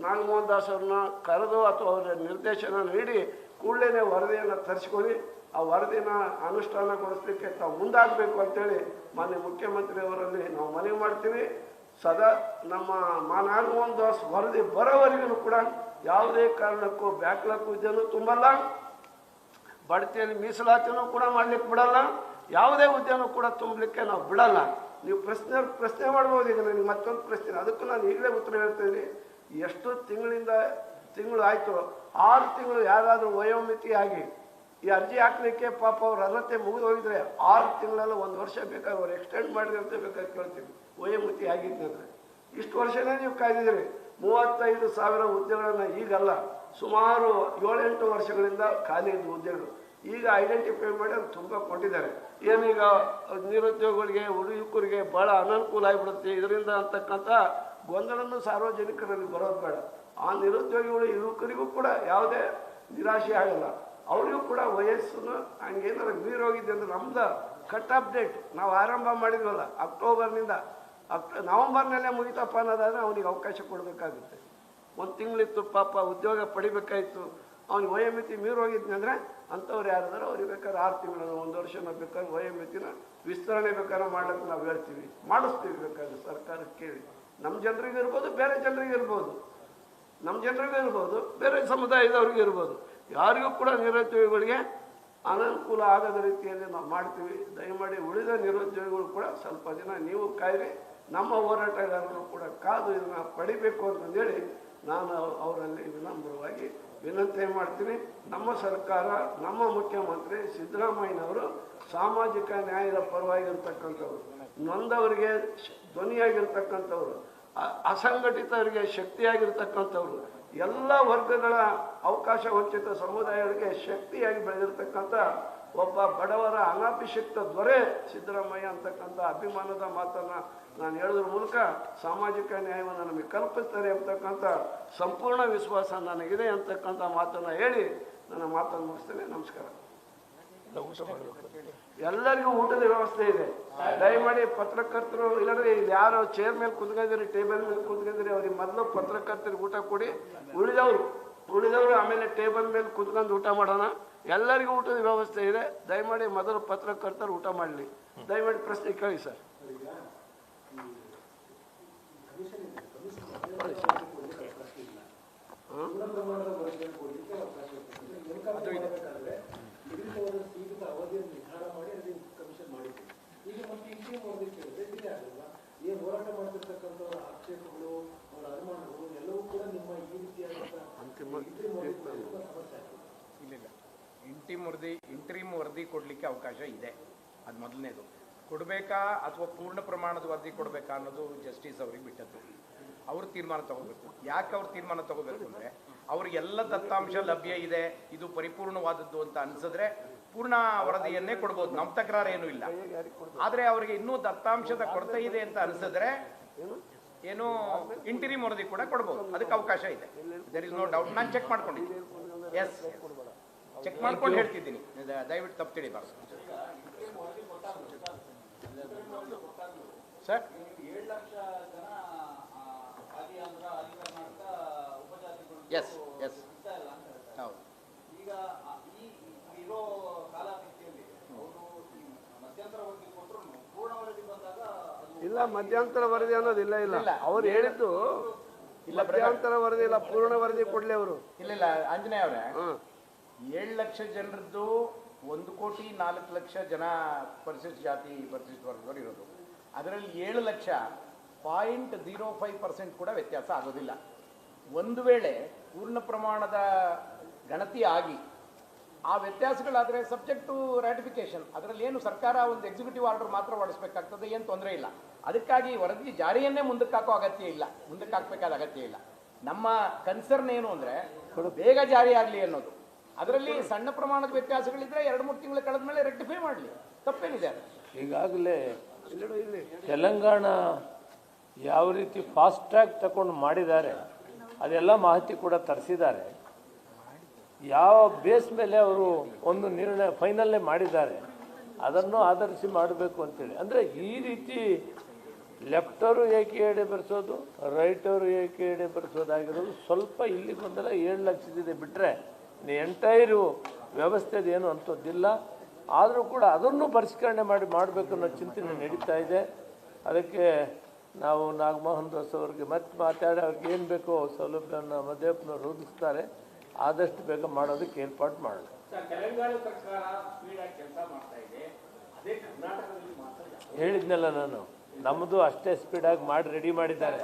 S3: ನಾಗಮೋಹನ್ ದಾಸ್ ಅವ್ರನ್ನ ಕರೆದು ಅಥವಾ ಅವರ ನಿರ್ದೇಶನ ನೀಡಿ ಕೂಡಲೇ ವರದಿಯನ್ನು ತರಿಸ್ಕೊಳ್ಳಿ. ಆ ವರದಿನ ಅನುಷ್ಠಾನಗೊಳಿಸಲಿಕ್ಕೆ ತಾವು ಮುಂದಾಗಬೇಕು ಅಂತೇಳಿ ಮಾನ್ಯ ಮುಖ್ಯಮಂತ್ರಿಯವರಲ್ಲಿ ನಾವು ಮನವಿ ಮಾಡ್ತೀವಿ. ಸದಾ ನಮ್ಮ ನಾಗಮೋಹನ್ ದಾಸ್ ವರದಿ ಬರೋವರೆಗೂ ಕೂಡ ಯಾವುದೇ ಕಾರಣಕ್ಕೂ ಬ್ಯಾಕ್ಲಾಗ್ ಹುದ್ದೆನೂ ತುಂಬಲ್ಲ, ಬಡ್ತಿಯಲ್ಲಿ ಮೀಸಲಾತಿನೂ ಕೂಡ ಮಾಡ್ಲಿಕ್ಕೆ ಬಿಡಲ್ಲ, ಯಾವುದೇ ಹುದ್ದೆನೂ ಕೂಡ ತುಂಬಲಿಕ್ಕೆ ನಾವು ಬಿಡಲ್ಲ. ನೀವು ಪ್ರಶ್ನೆ ಮಾಡ್ಬೋದು. ಈಗ ನನಗೆ ಮತ್ತೊಂದು ಪ್ರಶ್ನೆ, ಅದಕ್ಕೂ ನಾನು ಈಗಲೇ ಉತ್ತರ ಹೇಳ್ತೀನಿ. ಎಷ್ಟು ತಿಂಗಳು ಆಯಿತು, 6 ತಿಂಗಳು ಯಾರಾದರೂ ವಯೋಮಿತಿ ಆಗಿ ಈ ಅರ್ಜಿ ಹಾಕ್ಲಿಕ್ಕೆ ಪಾಪ ಅವ್ರ ಅರ್ಹತೆ ಮುಗಿದು ಹೋಗಿದ್ರೆ 6 ತಿಂಗಳಲ್ಲಿ 1 ವರ್ಷ ಬೇಕಾದ್ರೆ ಅವ್ರು ಎಕ್ಸ್ಟೆಂಡ್ ಮಾಡಿದ್ರೆ ಅಂತ ಬೇಕಾದ್ರೆ ಕೇಳ್ತೀವಿ, ವಯೋಮಿತಿ ಆಗಿದ್ದಂದ್ರೆ. ಇಷ್ಟು ವರ್ಷನೇ ನೀವು ಕಾಯ್ದಿದ್ರಿ. 35,000 ಹುದ್ದೆಗಳನ್ನು ಈಗಲ್ಲ, ಸುಮಾರು 7-8 ವರ್ಷಗಳಿಂದ ಖಾಲಿ ಇದ್ದ ಹುದ್ದೆಗಳು ಈಗ ಐಡೆಂಟಿಫೈ ಮಾಡಿ ಅದು ತುಂಬ ಕೊಟ್ಟಿದ್ದಾರೆ. ಏನೀಗ ನಿರುದ್ಯೋಗಿಗಳಿಗೆ, ಯುವಕರಿಗೆ ಭಾಳ ಅನನುಕೂಲ ಆಗಿಬಿಡುತ್ತೆ ಇದರಿಂದ ಅಂತಕ್ಕಂಥ ಗೊಂದಲನ್ನು ಸಾರ್ವಜನಿಕರಲ್ಲಿ ಬರೋದು ಬೇಡ. ಆ ನಿರುದ್ಯೋಗಿಗಳು ಯುವಕರಿಗೂ ಕೂಡ ಯಾವುದೇ ನಿರಾಶೆ ಆಗಲ್ಲ. ಅವರಿಗೂ ಕೂಡ ವಯಸ್ಸನ್ನು ಹಂಗೇನಾದ್ರು ಮೀರೋಗಿದ್ದೆ ಅಂದ್ರೆ ನಮ್ದು ಕಟ್ ಆಫ್ ಡೇಟ್ ನಾವು ಆರಂಭ ಮಾಡಿದ್ವಲ್ಲ ಅಕ್ಟೋಬರ್ನಿಂದ ನವಂಬರ್ನಲ್ಲೇ ಮುಗಿತಪ್ಪ ಅನ್ನೋದಾದ್ರೆ ಅವನಿಗೆ ಅವಕಾಶ ಕೊಡಬೇಕಾಗುತ್ತೆ. 1 ತಿಂಗಳಿತ್ತು ಪಾಪ ಉದ್ಯೋಗ ಪಡಿಬೇಕಾಯಿತು, ಅವ್ನಿಗೆ ವಯೋಮಿತಿ ಮೀರೋಗಿದ್ನಿ ಅಂದರೆ ಅಂಥವ್ರು ಯಾರಾದ್ರೂ ಅವ್ರಿಗೆ ಬೇಕಾದ್ರೆ 6 ತಿಂಗಳು 1 ವರ್ಷನ ಬೇಕಾದ್ರೆ ವಯೋಮಿತಿನ ವಿಸ್ತರಣೆ ಬೇಕಾದ್ರೆ ಮಾಡ್ಲಿಕ್ಕೆ ನಾವು ಹೇಳ್ತೀವಿ, ಮಾಡಿಸ್ತೀವಿ ಬೇಕಾದ್ರೆ ಸರ್ಕಾರಕ್ಕೆ ಕೇಳಿ. ನಮ್ಮ ಜನರಿಗೆ ಇರ್ಬೋದು, ಬೇರೆ ಜನರಿಗೆ ಇರ್ಬೋದು, ನಮ್ಮ ಜನರಿಗೂ ಇರ್ಬೋದು, ಬೇರೆ ಸಮುದಾಯದವ್ರಿಗೆ ಇರ್ಬೋದು, ಯಾರಿಗೂ ಕೂಡ ನಿರುದ್ಯೋಗಿಗಳಿಗೆ ಅನನುಕೂಲ ಆಗದ ರೀತಿಯಲ್ಲಿ ನಾವು ಮಾಡ್ತೀವಿ. ದಯಮಾಡಿ ಉಳಿದ ನಿರುದ್ಯೋಗಿಗಳು ಕೂಡ ಸ್ವಲ್ಪ ದಿನ ನೀವು ಕಾಯ್ರಿ, ನಮ್ಮ ಹೋರಾಟಗಾರರು ಕೂಡ ಕಾದು ಇದನ್ನು ಪಡಿಬೇಕು ಅಂತಂದೇಳಿ ನಾನು ಅವರಲ್ಲಿ ವಿನಮ್ರವಾಗಿ ವಿನಂತಿ ಮಾಡ್ತೀನಿ. ನಮ್ಮ ಸರ್ಕಾರ, ನಮ್ಮ ಮುಖ್ಯಮಂತ್ರಿ ಸಿದ್ದರಾಮಯ್ಯನವರು ಸಾಮಾಜಿಕ ನ್ಯಾಯದ ಪರವಾಗಿರ್ತಕ್ಕಂಥವ್ರು, ನೊಂದವರಿಗೆ ಧ್ವನಿಯಾಗಿರ್ತಕ್ಕಂಥವ್ರು, ಅಸಂಘಟಿತರಿಗೆ ಶಕ್ತಿಯಾಗಿರ್ತಕ್ಕಂಥವ್ರು, ಎಲ್ಲ ವರ್ಗಗಳ ಅವಕಾಶ ವಂಚಿತ ಸಮುದಾಯಗಳಿಗೆ ಶಕ್ತಿಯಾಗಿ ಬೆಳೆದಿರ್ತಕ್ಕಂಥ ಒಬ್ಬ ಬಡವರ ಅನಭಿಷಿಕ್ತ ದೊರೆ ಸಿದ್ದರಾಮಯ್ಯ ಅಂತಕ್ಕಂಥ ಅಭಿಮಾನದ ಮಾತನ್ನು ನಾನು ಹೇಳೋದ್ರ ಮೂಲಕ ಸಾಮಾಜಿಕ ನ್ಯಾಯವನ್ನು ನಮಗೆ ಕಲ್ಪಿಸ್ತಾರೆ ಅಂತಕ್ಕಂಥ ಸಂಪೂರ್ಣ ವಿಶ್ವಾಸ ನನಗಿದೆ ಅಂತಕ್ಕಂಥ ಮಾತನ್ನು ಹೇಳಿ ನನ್ನ ಮಾತನ್ನು ಮುಗಿಸ್ತೇನೆ. ನಮಸ್ಕಾರ. ಎಲ್ಲರಿಗೂ ಊಟದ ವ್ಯವಸ್ಥೆ ಇದೆ. ದಯಮಾಡಿ ಪತ್ರಕರ್ತರು ಇಲ್ಲಾಂದ್ರೆ ಇಲ್ಲಿ ಯಾರು ಚೇರ್ ಮೇಲೆ ಕುತ್ಕೊಂಡಿರಿ, ಟೇಬಲ್ ಮೇಲೆ ಕುತ್ಕೊಂಡಿರಿ, ಅವ್ರಿಗೆ ಮೊದಲು ಪತ್ರಕರ್ತರಿಗೆ ಊಟ ಕೊಡಿ. ಉಳಿದವರು ಆಮೇಲೆ ಟೇಬಲ್ ಮೇಲೆ ಕುತ್ಕೊಂಡು ಊಟ ಮಾಡೋಣ. ಎಲ್ಲರಿಗೂ ಊಟದ ವ್ಯವಸ್ಥೆ ಇದೆ. ದಯಮಾಡಿ ಮೊದಲು ಪತ್ರಕರ್ತರು ಊಟ ಮಾಡಲಿ. ದಯಮಾಡಿ ಪ್ರಶ್ನೆ ಕೇಳಿ ಸರ್.
S4: ಇಂಟ್ರಿಮ್ ವರದಿ ಕೊಡಲಿಕ್ಕೆ ಅವಕಾಶ ಇದೆ. ಅದು ಮೊದಲನೇದು. ಕೊಡಬೇಕಾ ಅಥವಾ ಪೂರ್ಣ ಪ್ರಮಾಣದ ವರದಿ ಕೊಡಬೇಕಾ ಅನ್ನೋದು ಜಸ್ಟಿಸ್ ಅವ್ರಿಗೆ ಬಿಟ್ಟದ್ದು. ಅವರು ತೀರ್ಮಾನ ತಗೋಬೇಕು. ಯಾಕೆ ಅವ್ರು ತೀರ್ಮಾನ ತಗೋಬೇಕು ಅಂದರೆ ಅವ್ರಿಗೆಲ್ಲ ದತ್ತಾಂಶ ಲಭ್ಯ ಇದೆ, ಇದು ಪರಿಪೂರ್ಣವಾದದ್ದು ಅಂತ ಅನ್ಸಿದ್ರೆ ಪೂರ್ಣ ವರದಿಯನ್ನೇ ಕೊಡ್ಬೋದು, ನಮ್ಮ ತಕರಾರು ಏನೂ ಇಲ್ಲ. ಆದರೆ ಅವರಿಗೆ ಇನ್ನೂ ದತ್ತಾಂಶದ ಕೊರತೆ ಇದೆ ಅಂತ ಅನ್ಸಿದ್ರೆ ಏನು ಇಂಟಿರಿಮ್ ವರದಿ ಕೂಡ ಕೊಡ್ಬೋದು, ಅದಕ್ಕೆ ಅವಕಾಶ ಇದೆ. There is no doubt. ನಾನು ಚೆಕ್ ಮಾಡ್ಕೊಂಡಿದ್ದೀನಿ. ಎಸ್, ಚೆಕ್ ಮಾಡ್ಕೊಂಡು ಹೇಳ್ತಿದ್ದೀನಿ, ದಯವಿಟ್ಟು ತಪ್ಪು ತಿಳಿಬಾರ್ದು ಸರ್. ಎಸ್ ಎಸ್ ಹೌದು.
S3: ಇಲ್ಲ, ಮಧ್ಯಂತರ ವರದಿ ಅನ್ನೋದಿಲ್ಲ. ಇಲ್ಲ, ಅವ್ರು ಹೇಳಿದ್ದು ಮಧ್ಯಂತರ ವರದಿ ಇಲ್ಲ, ಪೂರ್ಣ ವರದಿ ಕೊಡ್ಲಿ ಅವರು.
S4: ಇಲ್ಲ ಆಂಜನೇಯ ಅವರೇ, 7 ಲಕ್ಷ ಜನರದ್ದು 1,04,00,000 ಜನ ಪರಿಶಿಷ್ಟ ಜಾತಿ ಪರಿಶಿಷ್ಟ ವರ್ಗದವರು ಇರೋದು. ಅದರಲ್ಲಿ 7 ಲಕ್ಷ 0.05% ಕೂಡ ವ್ಯತ್ಯಾಸ ಆಗೋದಿಲ್ಲ. ಒಂದು ವೇಳೆ ಪೂರ್ಣ ಪ್ರಮಾಣದ ಗಣತಿ ಆಗಿ ಆ ವ್ಯತ್ಯಾಸಗಳಾದರೆ ಸಬ್ಜೆಕ್ಟ್ ಟು ರಾಟಿಫಿಕೇಶನ್, ಅದರಲ್ಲಿ ಏನು ಸರ್ಕಾರ ಒಂದು ಎಕ್ಸಿಕ್ಯೂಟಿವ್ ಆರ್ಡರ್ ಮಾತ್ರ ಹೊರಡಿಸಬೇಕಾಗ್ತದೆ, ಏನು ತೊಂದರೆ ಇಲ್ಲ. ಅದಕ್ಕಾಗಿ ವರದಿ ಜಾರಿಯನ್ನೇ ಮುಂದಕ್ಕೆ ಹಾಕೋ ಅಗತ್ಯ ಇಲ್ಲ, ಮುಂದಕ್ಕೆ ಹಾಕಬೇಕಾದ ಅಗತ್ಯ ಇಲ್ಲ. ನಮ್ಮ ಕನ್ಸರ್ನ್ ಏನು ಅಂದರೆ ಬೇಗ ಜಾರಿ ಆಗಲಿ ಅನ್ನೋದು. ಅದರಲ್ಲಿ ಸಣ್ಣ ಪ್ರಮಾಣದ ವ್ಯತ್ಯಾಸಗಳಿದ್ರೆ 2-3 ತಿಂಗಳು ಕಳೆದ ಮೇಲೆ ರೆಕ್ಟಿಫೈ ಮಾಡಲಿ, ತಪ್ಪೇನಿದೆ.
S1: ಈಗಾಗಲೇ ತೆಲಂಗಾಣ ಯಾವ ರೀತಿ ಫಾಸ್ಟ್ ಟ್ರ್ಯಾಕ್ ತಗೊಂಡು ಮಾಡಿದ್ದಾರೆ ಅದೆಲ್ಲ ಮಾಹಿತಿ ಕೂಡ ತರಿಸಿದ್ದಾರೆ. ಯಾವ ಬೇಸ್ ಮೇಲೆ ಅವರು ಒಂದು ನಿರ್ಣಯ ಫೈನಲ್ಲೇ ಮಾಡಿದ್ದಾರೆ ಅದನ್ನು ಆಧರಿಸಿ ಮಾಡಬೇಕು ಅಂತೇಳಿ. ಅಂದರೆ ಈ ರೀತಿ ಲೆಫ್ಟವರು ಏಕೆ ಎಡೆ ಬರೆಸೋದು, ರೈಟವರು ಏಕೆ ಎಡೆ ಬರೆಸೋದಾಗಿರೋದು ಸ್ವಲ್ಪ ಇಲ್ಲಿ ಗೊಂದಲ 7 ಲಕ್ಷದಿದೆ ಬಿಟ್ಟರೆ ಎಂಟೈರು ವ್ಯವಸ್ಥೆದು ಏನು ಅಂಥದ್ದಿಲ್ಲ. ಆದರೂ ಕೂಡ ಅದನ್ನು ಪರಿಷ್ಕರಣೆ ಮಾಡಬೇಕು ಅನ್ನೋ ಚಿಂತನೆ ನಡೀತಾ ಇದೆ. ಅದಕ್ಕೆ ನಾವು ನಾಗಮೋಹನ್ ದಾಸ್ ಅವರಿಗೆ ಮತ್ತೆ ಮಾತಾಡಿ ಅವ್ರಿಗೆ ಏನು ಬೇಕೋ ಸೌಲಭ್ಯವನ್ನು ಮಧ್ಯಪ್ಪನವ್ರು ರೂಪಿಸ್ತಾರೆ, ಆದಷ್ಟು ಬೇಗ ಮಾಡೋದಕ್ಕೆ ಏರ್ಪಾಡು ಮಾಡೋಣ. ಹೇಳಿದ್ನಲ್ಲ ನಾನು, ನಮ್ಮದು ಅಷ್ಟೇ ಸ್ಪೀಡಾಗಿ ಮಾಡಿ ರೆಡಿ ಮಾಡಿದ್ದಾರೆ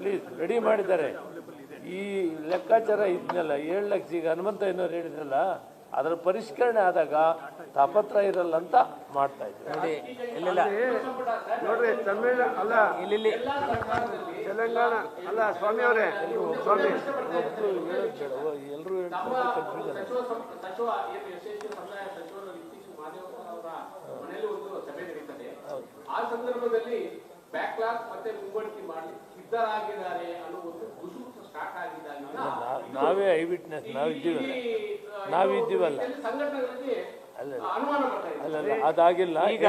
S1: ಪ್ಲೀಸ್ ರೆಡಿ ಮಾಡಿದ್ದಾರೆ. ಈ ಲೆಕ್ಕಾಚಾರ ಇದ್ನಲ್ಲ 7 ಲಕ್ಷ, ಈಗ ಹನುಮಂತ ಏನೋ ಹೇಳಿದ್ರಲ್ಲ ಅದರ ಪರಿಷ್ಕರಣೆ ಆದಾಗ ತಾಪತ್ರ ಇರಲ್ಲ ಅಂತ ಮಾಡ್ತಾ ಇದ್ದೀವಿ.
S2: ನೋಡಿ ಇಲ್ಲ
S3: ನೋಡ್ರಿ ತಮಿಳು ಅಲ್ಲ
S2: ಇಲ್ಲಿ
S3: ತೆಲಂಗಾಣ ಅಲ್ಲ ಸ್ವಾಮಿ ಅವರೇ ಸ್ವಾಮಿ
S1: ಎಲ್ಲರೂ
S5: ಆ ಸಂದರ್ಭದಲ್ಲಿ ಬ್ಯಾಕ್ಲಾಗ್ ಮತ್ತೆ ಮುಂಬಡ್ತಿ ಮಾಡಿ ಸಿದ್ಧರಾಗಿದ್ದಾರೆ ಅನ್ನೋ ಒಂದು ಗುಸುಗುಸು ಸ್ಟಾರ್ಟ್ ಆಗಿದ್ದಾಗ
S1: ನಾವೇ ಐ ವಿಟ್ನೆಸ್ ನಾವಿದ್ದೀವಲ್ಲ
S5: ಸಂಘಟನೆಗಳಿಗೆ ಅನುಮಾನ ಬರ್ತಾ ಇದೆ.
S1: ಅಲ್ಲಲ್ಲ ಅದಾಗಿಲ್ಲ.
S2: ಈಗ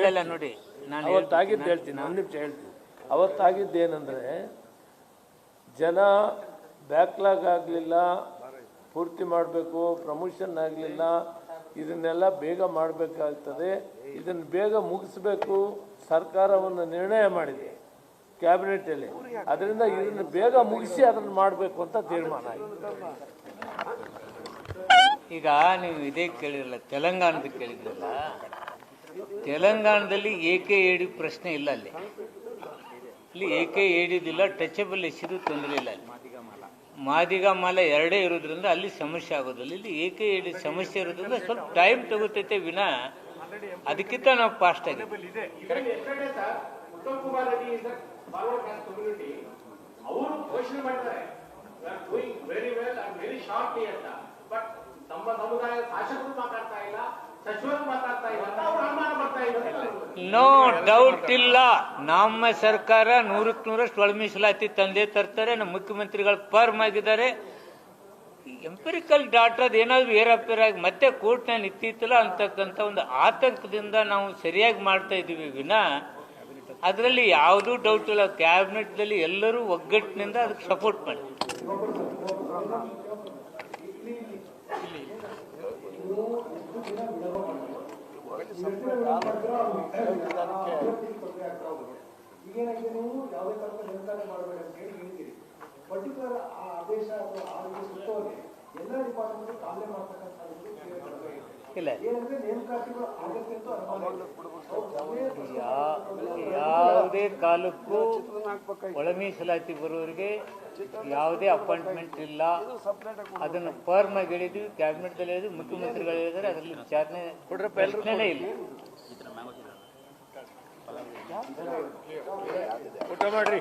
S2: ಇಲ್ಲ ನೋಡಿ ನಾನು
S1: ಅವತ್ತಾಗಿದ್ದು ಹೇಳ್ತೀನಿ, ಒಂದು ನಿಮಿಷ ಹೇಳ್ತೀನಿ. ಅವತ್ತಾಗಿದ್ದೇನೆಂದರೆ ಜನ ಬ್ಯಾಕ್ಲಾಗ್ ಆಗಲಿಲ್ಲ, ಪೂರ್ತಿ ಮಾಡಬೇಕು, ಪ್ರಮೋಷನ್ ಆಗಲಿಲ್ಲ, ಇದನ್ನೆಲ್ಲ ಬೇಗ ಮಾಡಬೇಕಾಗ್ತದೆ, ಇದನ್ನು ಬೇಗ ಮುಗಿಸ್ಬೇಕು, ಸರ್ಕಾರವನ್ನು ನಿರ್ಣಯ ಮಾಡಿದೆ ಕ್ಯಾಬಿನೆಟಲ್ಲಿ. ಅದರಿಂದ ಇದನ್ನು ಬೇಗ ಮುಗಿಸಿ ಅದನ್ನು ಮಾಡಬೇಕು ಅಂತ ತೀರ್ಮಾನ ಆಯಿತು.
S2: ಈಗ ನೀವು ಇದೇ ಕೇಳಿರಲ್ಲ, ತೆಲಂಗಾಣದ ಕೇಳಿದ್ರಲ್ಲ, ತೆಲಂಗಾಣದಲ್ಲಿ ಏಕೆ ಏಡಿ ಪ್ರಶ್ನೆ ಇಲ್ಲ. ಅಲ್ಲಿ ಏಕೆ ಏಡಿದಿಲ್ಲ, ಟಚಬಲ್ ಎಸಿದು ತೊಂದರೆ ಇಲ್ಲ. ಅಲ್ಲಿ ಮಾದಿಗ ಮಾಲ ಎರಡೇ ಇರೋದ್ರಿಂದ ಅಲ್ಲಿ ಸಮಸ್ಯೆ ಆಗೋದಿಲ್ಲ. ಇಲ್ಲಿ ಏಕೆ ಏಡಿ ಸಮಸ್ಯೆ ಇರೋದ್ರಿಂದ ಸ್ವಲ್ಪ ಟೈಮ್ ತಗೋತೈತೆ ವಿನ ಅದಕ್ಕಿಂತ ನಾವು ಫಾಸ್ಟ್ ಆಗಿ.
S5: Uttam Kumar Reddy forward caste community ಅವರು ಘೋಷಣೆ ಮಾಡಿದ್ದಾರೆ very well and very shortly ಅಂತ. ಬಟ್ ನಮ್ಮ ಸಮುದಾಯದ ಶಾಸಕರು ಮಾತಾಡ್ತಾ ಇಲ್ಲ, ಸಚಿವರು ಮಾತಾಡ್ತಾ ಇಲ್ಲ ಅಂತ ಅವ್ರು ಅನುಮಾನ ಬರ್ತಾ ಇದ್ದಾರೆ.
S2: ನೋ ಡೌಟ್ ಇಲ್ಲ, ನಮ್ಮ ಸರ್ಕಾರ 100% ಒಳ ಮೀಸಲಾತಿ ತಂದೆ ತರ್ತಾರೆ. ನಮ್ಮ ಮುಖ್ಯಮಂತ್ರಿಗಳು ಫರ್ಮ್ ಆಗಿದ್ದಾರೆ. ಎಂಪಿರಿಕಲ್ ಡಾಟಾದ ಏನಾದ್ರು ಏರಾಪೇರಾಗಿ ಮತ್ತೆ ಕೋರ್ಟ್ನಲ್ಲಿ ಇತ್ತಿತ್ತಲ್ಲ ಅಂತಕ್ಕಂಥ ಒಂದು ಆತಂಕದಿಂದ ನಾವು ಸರಿಯಾಗಿ ಮಾಡ್ತಾ ಇದ್ದೀವಿ ವಿನ ಅದರಲ್ಲಿ ಯಾವುದೂ ಡೌಟ್ ಇಲ್ಲ. ಕ್ಯಾಬಿನೆಟ್ದಲ್ಲಿ ಎಲ್ಲರೂ ಒಗ್ಗಟ್ಟಿನಿಂದ ಅದಕ್ಕೆ ಸಪೋರ್ಟ್ ಮಾಡಿ.
S6: ಈಗೇನಾಗಿದೆ, ನೀವು ಯಾವುದೇ ತರಹ ನಿರ್ಧಾರ ಮಾಡಬೇಡಿ ಅಂತ ಹೇಳಿದ್ದೀರಿ. ಪರ್ಟಿಕ್ಯುಲರ್ ಆ ಆದೇಶ ಅಥವಾ ಆದೇಶ ಸುತ್ತೋಲೆ ಎಲ್ಲ ಡಿಪಾರ್ಟ್ಮೆಂಟ್ ಕಾಲೇ ಮಾಡ್ತಕ್ಕಂಥ
S2: ಇಲ್ಲ
S6: ಏನಂದ್ರೆ ನೇಮಕಾತಿಗಳು ಆಗತ್ತೆ ಅಂತ
S2: ಯಾವುದೇ ಕಾಲಕ್ಕೂ ಒಳ ಮೀಸಲಾತಿ ಬರೋರಿಗೆ ಯಾವುದೇ ಅಪಾಯಿಂಟ್ಮೆಂಟ್ ಇಲ್ಲ. ಅದನ್ನು ಫರ್ಮ್ ಆಗಿ ಹೇಳಿದ್ವಿ, ಕ್ಯಾಬಿನೆಟ್ದಲ್ಲಿ ಹೇಳಿದ್ವಿ, ಮುಖ್ಯಮಂತ್ರಿಗಳು ಹೇಳಿದರೆ ಅದರಲ್ಲಿ ವಿಚಾರಣೆ ಪ್ರಶ್ನೆನೇ ಇಲ್ಲ.
S1: ಊಟ ಮಾಡ್ರಿ.